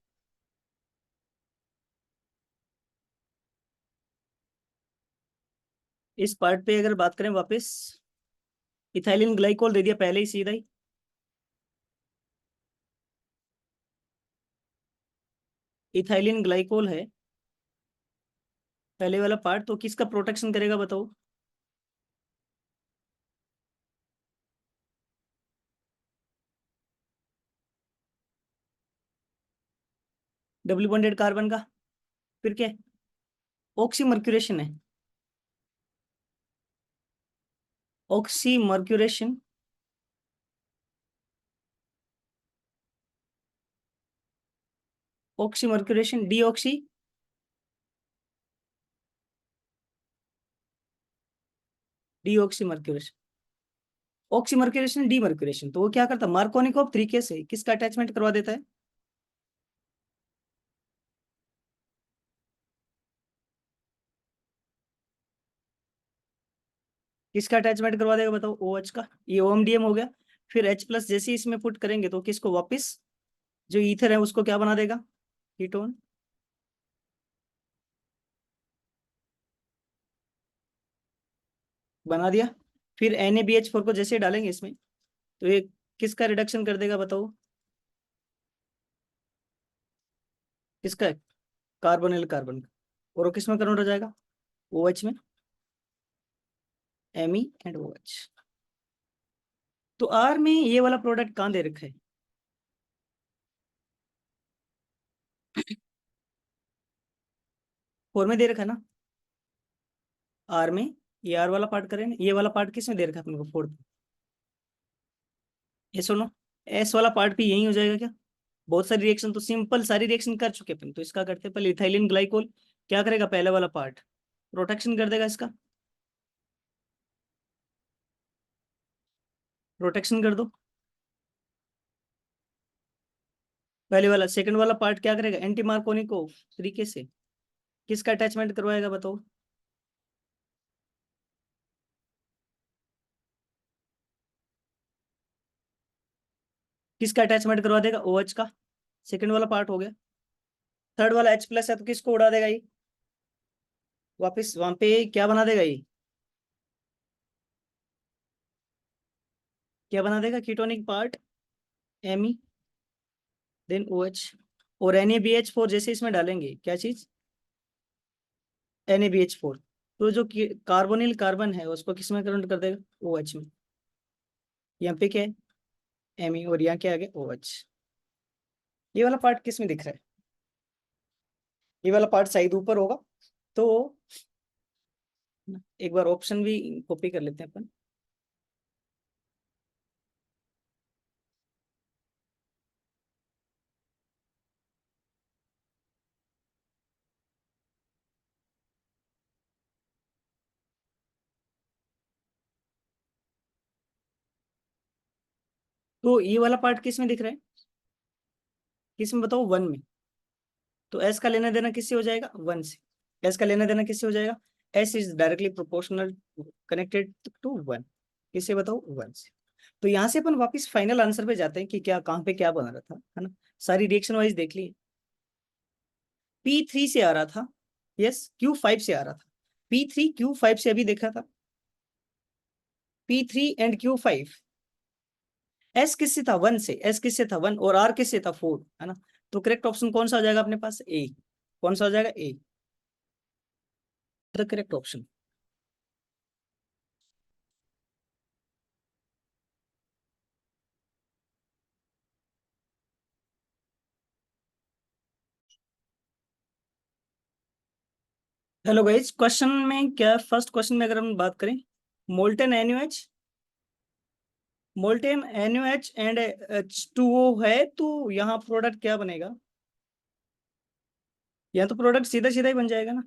इस पार्ट पे अगर बात करें वापस, इथाइलिन ग्लाइकोल दे दिया पहले ही सीधा ही, इथाइलिन ग्लाइकोल है पहले वाला पार्ट, तो किसका प्रोटेक्शन करेगा बताओ, डबल बॉन्डेड कार्बन का। फिर क्या है, ऑक्सी मर्क्यूरेशन है, oxy mercuration, oxy mercuration, deoxy, deoxy mercuration, oxy mercuration, D mercuration. तो वो क्या करता है, मार्कोनिकॉफ तरीके से किसका अटैचमेंट करवा देता है, किसका अटैचमेंट करवा देगा बताओ, OH का, ये OMDM हो गया। फिर H+ जैसे ही इसमें पुट करेंगे तो किसको वापस, जो ईथर है उसको क्या बना देगा, कीटोन, बना दिया। फिर NaBH4 को जैसे डालेंगे इसमें तो ये किसका रिडक्शन कर देगा बताओ, किसका, कार्बोनिल कार्बन का, और वो किस में कन्वर्ट हो जाएगा, OH में, Me and OH। तो R में ये वाला प्रोडक्ट कहाँ दे रखा है, 4 में दे रखा है ना, R में, ये R वाला पार्ट करें, ये वाला पार्ट किस में दे रखा है अपने को, 4th। ये सुनो, S वाला पार्ट भी यही हो जाएगा क्या, बहुत सारी रिएक्शन तो सिंपल सारी रिएक्शन कर चुके अपन, तो इसका करते हैं पहले, इथाइलिन ग्लाइकोल क्या करेगा, पहले वाला पार्ट प्रोटेक्शन कर देगा इसका, प्रोटेक्शन कर दो, पहले वाला। सेकंड वाला पार्ट क्या करेगा, एंटी मार्कोनी को तरीके से किसका अटैचमेंट करवाएगा बताओ। किसका अटैचमेंट करवा देगा, OH का। सेकंड वाला पार्ट हो गया। थर्ड वाला H+ है तो किसको उड़ा देगा ये, वापस वहां पे क्या बना देगा ये, क्या बना देगा, ketonic part Me then OH। और NaBH4 जैसे इसमें डालेंगे क्या चीज, NaBH4, तो जो कार्बोनिल कार्बन है उसको किस में कन्वर्ट कर देगा, OH में। यहाँ पे क्या है, Me, और यहाँ क्या आ गया, OH। ये वाला पार्ट किस में दिख रहा है, ये वाला पार्ट शायद ऊपर होगा। तो एक बार ऑप्शन भी कॉपी कर लेते हैं अपन। तो ये वाला पार्ट किस में दिख रहा है, किस में बताओ, 1 में। तो S का लेना देना किससे हो जाएगा, 1 से। S का लेना देना किससे हो जाएगा, S is directly proportional connected to 1। किससे बताओ, 1 से। तो यहाँ से अपन वापस फाइनल आंसर पे जाते हैं कि क्या कहाँ पे क्या बना रहा था, है ना। सारी रिएक्शन वाइज देख ली। P3 से आ रहा था, यस, Q5 से आ रहा था। P3 Q5 से अभी देखा था, P3 एंड Q5। S किससे था, 1 से। S किससे था, 1, और R किससे था, 4, है ना। तो करेक्ट ऑप्शन कौन सा हो जाएगा अपने पास, ए। कौन सा हो जाएगा, A, the correct option. Hello guys, question में क्या, फर्स्ट क्वेश्चन में अगर हम बात करें, molten NaOH, molten NaOH and H2O है, तो यहाँ प्रोडक्ट क्या बनेगा, यहाँ तो प्रोडक्ट सीधा सीधा ही बन जाएगा ना,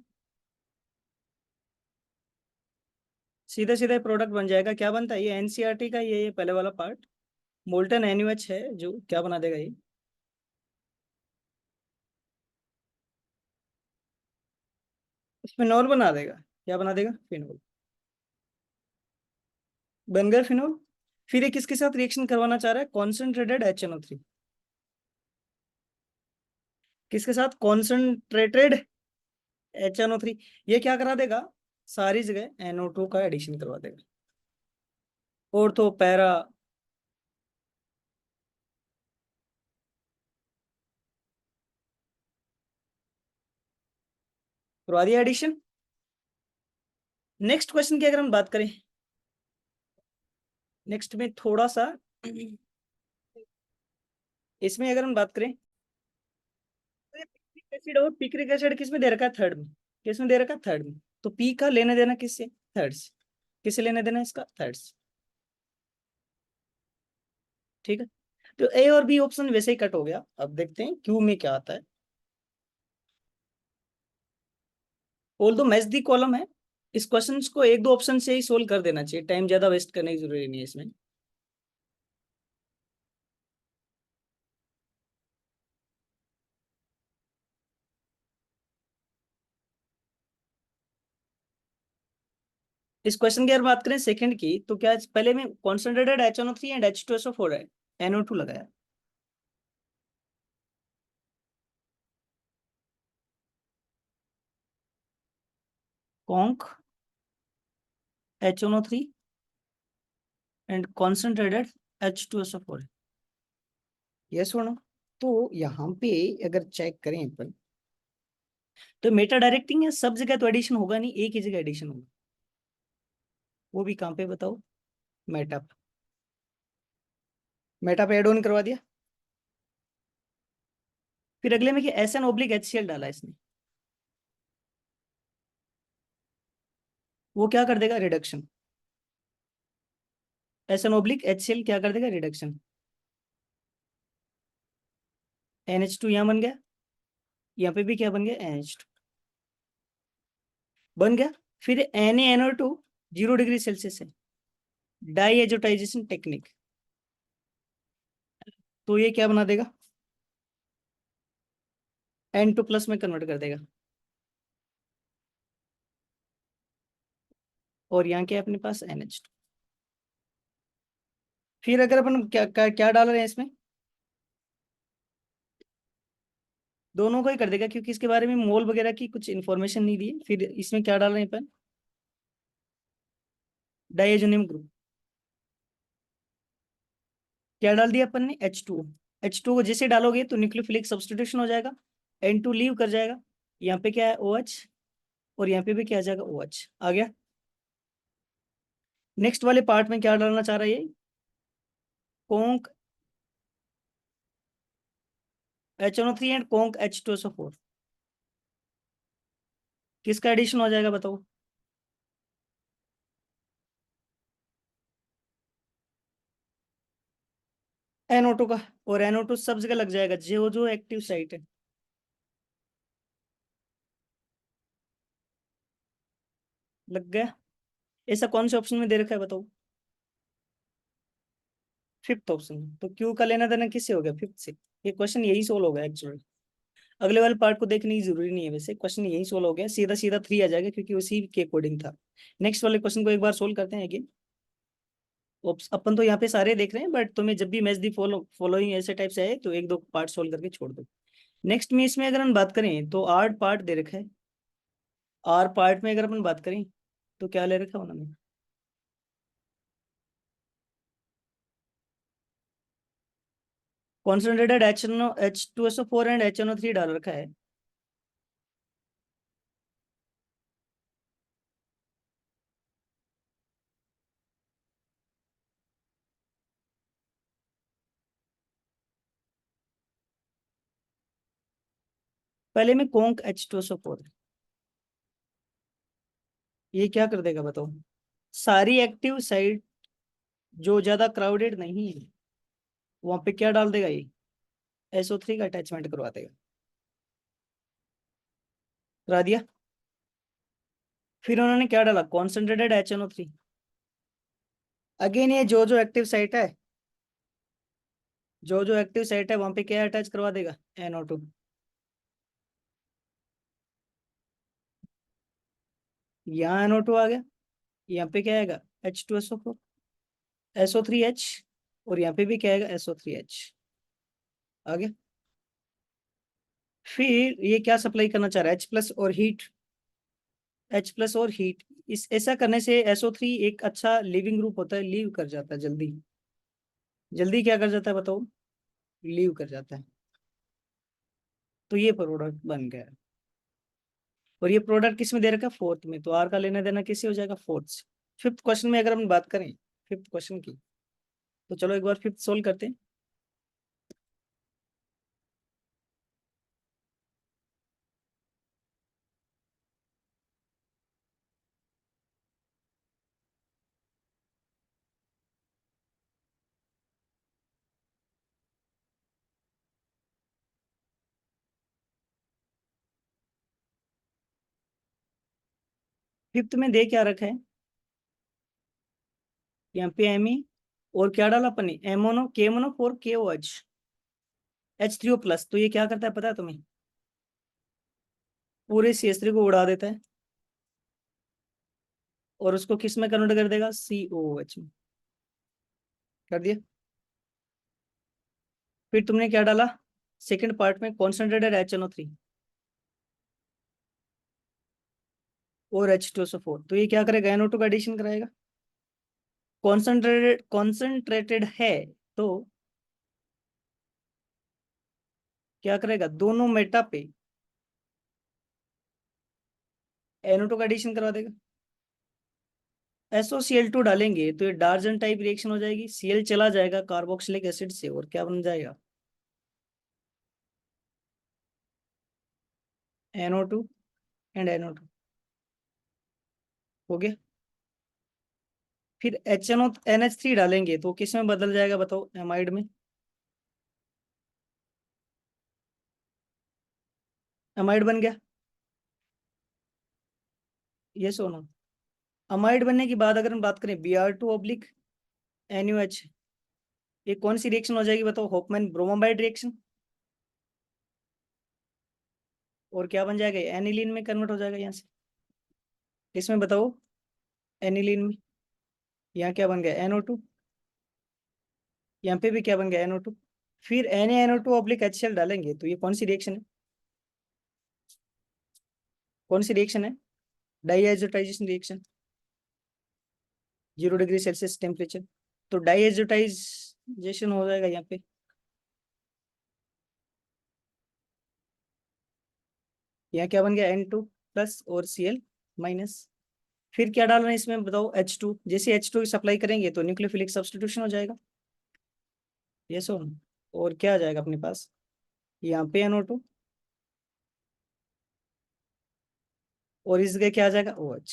सीधा सीधा ही प्रोडक्ट बन जाएगा। क्या बनता है ये, NCERT का ये पहले वाला पार्ट, मोल्टेन NaOH है जो क्या बना देगा ये, फिनोल बना देगा। क्या बना देगा, फिनोल। बन गया फिनोल। फिर ये किसके साथ रिएक्शन करवाना चाह रहा है, कॉन्सेंट्रेटेड HNO3, किसके साथ, कॉन्सेंट्रेटेड HNO3। ये क्या करा देगा, सारी जगह NO2 का एडिशन करवा देगा। और तो पैरा, करवा दिया एडिशन। नेक्स्ट क्वेश्चन की अगर हम बात करें, नेक्स्ट में थोड़ा सा इसमें अगर हम बात करें, पिक्रिक एसिड, और पिक्रिक एसिड किस में दे रखा है, थर्ड में। किस में दे रखा है, थर्ड में। तो पी का लेना देना किससे, थर्ड से। किससे लेना देना इसका, थर्ड से। ठीक है, तो ए और बी ऑप्शन वैसे ही कट हो गया। अब देखते हैं क्यू में क्या आता है। ऑल दो मैच दी कॉलम है, इस क्वेश्चन को एक दो ऑप्शन से ही सोल्व कर देना चाहिए, टाइम ज्यादा वेस्ट करने की जरूरी नहीं है इसमें। इस क्वेश्चन की अगर बात करें सेकंड की, तो क्या पहले में कॉन्सेंट्रेटेड HNO3 एंड H2SO4 है, NO2 लगाया। Conc HNO3 and concentrated H2SO4 है, यस और नो। तो यहाँ पे अगर चेक करें अपन, तो मेटा डायरेक्टिंग है, सब जगह तो एडिशन होगा नहीं, एक ही जगह एडिशन होगा। वो भी कहाँ पे बताओ, मेटा, मेटा पे एड ऑन करवा दिया। फिर अगले में कि SN/HCl डाला इसने, वो क्या कर देगा, रिडक्शन। SN/HCl क्या कर देगा, रिडक्शन। NH2 यहाँ बन गया, यहाँ पे भी क्या बन गया, NH2 बन गया। फिर NaNO2 0 डिग्री सेल्सियस है, डाई एजोटाइजेशन टेक्निक। तो ये क्या बना देगा, N2+ में कन्वर्ट कर देगा। और यहाँ क्या है अपने पास NH2। फिर अगर अपन क्या क्या, क्या डाल रहे हैं इसमें, दोनों को ही कर देगा क्योंकि इसके बारे में मोल वगैरह की कुछ इन्फॉर्मेशन नहीं दी है। फिर इसमें क्या डाल रहे हैं अपन, डाइएजोनियम ग्रुप। क्या डाल दिया अपन ने, H2। H2 को जैसे डालोगे तो न्यूक्लियोफिलिक सब्स्टिट्यूशन हो जाएगा, N2 लीव कर जाएगा, यहाँ पे क्या है OH, और यहाँ पे भी क्या आ जाएगा OH आ गया। नेक्स्ट वाले पार्ट में क्या डालना चाह रहा है ये, कोंक HNO3 एंड कोंक H2SO4। किसका एडिशन हो जाएगा बताओ, NO2 का। और NO2 सब जगह लग जाएगा जो जो एक्टिव साइट है। लग गया। ऐसा कौन से ऑप्शन में दे रखा है बताओ, फिफ्थ ऑप्शन। तो क्यू का लेना देना किससे हो गया, फिफ्थ से। ये क्वेश्चन यही सोल्व हो गया एक्चुअली। अगले वाले पार्ट को देखने की जरूरी नहीं है, वैसे क्वेश्चन यही सोल्व हो गया, सीधा सीधा 3 आ जाएगा क्योंकि उसी के अकॉर्डिंग था। नेक्स्ट वाले क्वेश्चन को एक बार सोल्व करते हैं अगेन। अपन तो यहाँ पे सारे देख रहे हैं, बट तुम्हें जब भी मैच दी फॉलोइंग ऐसे टाइप से आए तो एक दो पार्ट सोल्व करके छोड़ दो। नेक्स्ट में इसमें अगर हम बात करें तो 8 पार्ट दे रखा है। आर पार्ट में अगर अपन बात करें तो क्या ले रखा है उन्होंने, कॉन्सेंट्रेटेड H2SO4 एंड HNO3 डाल रखा है। पहले में कोंक H2SO4, ये क्या कर देगा बताओ, सारी एक्टिव साइट जो ज्यादा क्राउडेड नहीं है वहां पे क्या डाल देगा ये, SO3 का अटैचमेंट करवा देगा। करा दिया। फिर उन्होंने क्या डाला, कॉन्सेंट्रेटेड HNO3। अगेन ये जो जो एक्टिव साइट है, जो जो एक्टिव साइट है वहां पे क्या अटैच करवा देगा, NO2। यहाँ NO2 आ गया, यहाँ पे क्या आएगा, H2SO4, SO3H, और यहाँ पे भी क्या आएगा, SO3H आ गया। फिर ये क्या सप्लाई करना चाह रहा है, H+ और हीट, H+ और हीट। इस ऐसा करने से SO3 एक अच्छा लिविंग ग्रुप होता है, लीव कर जाता है जल्दी। जल्दी क्या कर जाता है बताओ, लीव कर जाता है। तो ये प्रोडक्ट बन गया। और ये प्रोडक्ट किस में दे रखा है, फोर्थ में। तो आर का लेना देना किससे हो जाएगा, फोर्थ से। फिफ्थ क्वेश्चन में अगर हम बात करें, फिफ्थ क्वेश्चन की, तो चलो एक बार फिफ्थ सोल्व करते हैं। फिफ्थ में दे क्या रखा है, यहाँ पे एम ई, और क्या डाला अपन ने, एमोनो केमोनो 4 KOH H3O+। तो ये क्या करता है पता है तुम्हें, पूरे CH3 को उड़ा देता है और उसको किस में कन्वर्ट कर देगा, COOH में। कर दिया। फिर तुमने क्या डाला, सेकंड पार्ट में कॉन्सेंट्रेटेड HNO3 और H2SO4। तो ये क्या करेगा, NO2 का एडिशन कराएगा। कॉन्सेंट्रेटेड है तो क्या करेगा, दोनों मेटा पे NO2 का एडिशन करवा देगा। SOCl2 डालेंगे तो ये डार्जन टाइप रिएक्शन हो जाएगी, Cl चला जाएगा कार्बोक्सिलिक एसिड से और क्या बन जाएगा, NO2 एंड NO2 हो गया। फिर NH3 डालेंगे तो किस में बदल जाएगा बताओ, एमाइड में। एमाइड बन गया, ये सोना। अमाइड बनने के बाद अगर हम बात करें Br2/NuH, ये कौन सी रिएक्शन हो जाएगी बताओ, होपमैन ब्रोमाबाइड रिएक्शन। और क्या बन जाएगा, एनिलीन में कन्वर्ट हो जाएगा यहाँ से। इसमें बताओ, एनिलीन में यहाँ क्या बन गया, NO2। यहाँ पे भी क्या बन गया, NO2। फिर NaNO2 ऑब्लिक HCl डालेंगे तो ये कौन सी रिएक्शन है, कौन सी रिएक्शन है, डाईएजोटाइजेशन रिएक्शन, 0 डिग्री सेल्सियस टेम्परेचर। तो डाईएजोटाइजेशन हो जाएगा यहाँ पे। यहाँ क्या बन गया, N2 प्लस और Cl माइनस। फिर क्या डालना है इसमें बताओ, H2। जैसे H2 सप्लाई करेंगे तो न्यूक्लियोफिलिक सब्स्टिट्यूशन हो जाएगा, ये सो। और क्या आ जाएगा अपने पास, यहाँ पे NO2 और इस जगह क्या आ जाएगा, OH।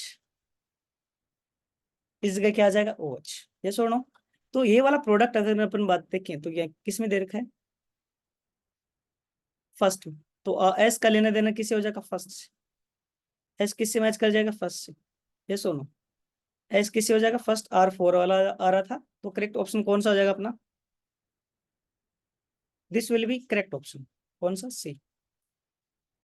इस जगह क्या आ जाएगा, OH। ये सुनो, तो ये वाला प्रोडक्ट अगर अपन बात देखें तो ये किस में दे रखा है, फर्स्ट में। तो एस का लेना देना किसे हो जाएगा, फर्स्ट से। एस किससे मैच कर जाएगा, फर्स्ट से। ये सुनो, एस किससे हो जाएगा, फर्स्ट R4 वाला आ रहा था, तो करेक्ट ऑप्शन कौन सा हो जाएगा अपना, this will be correct option, कौन सा, सी।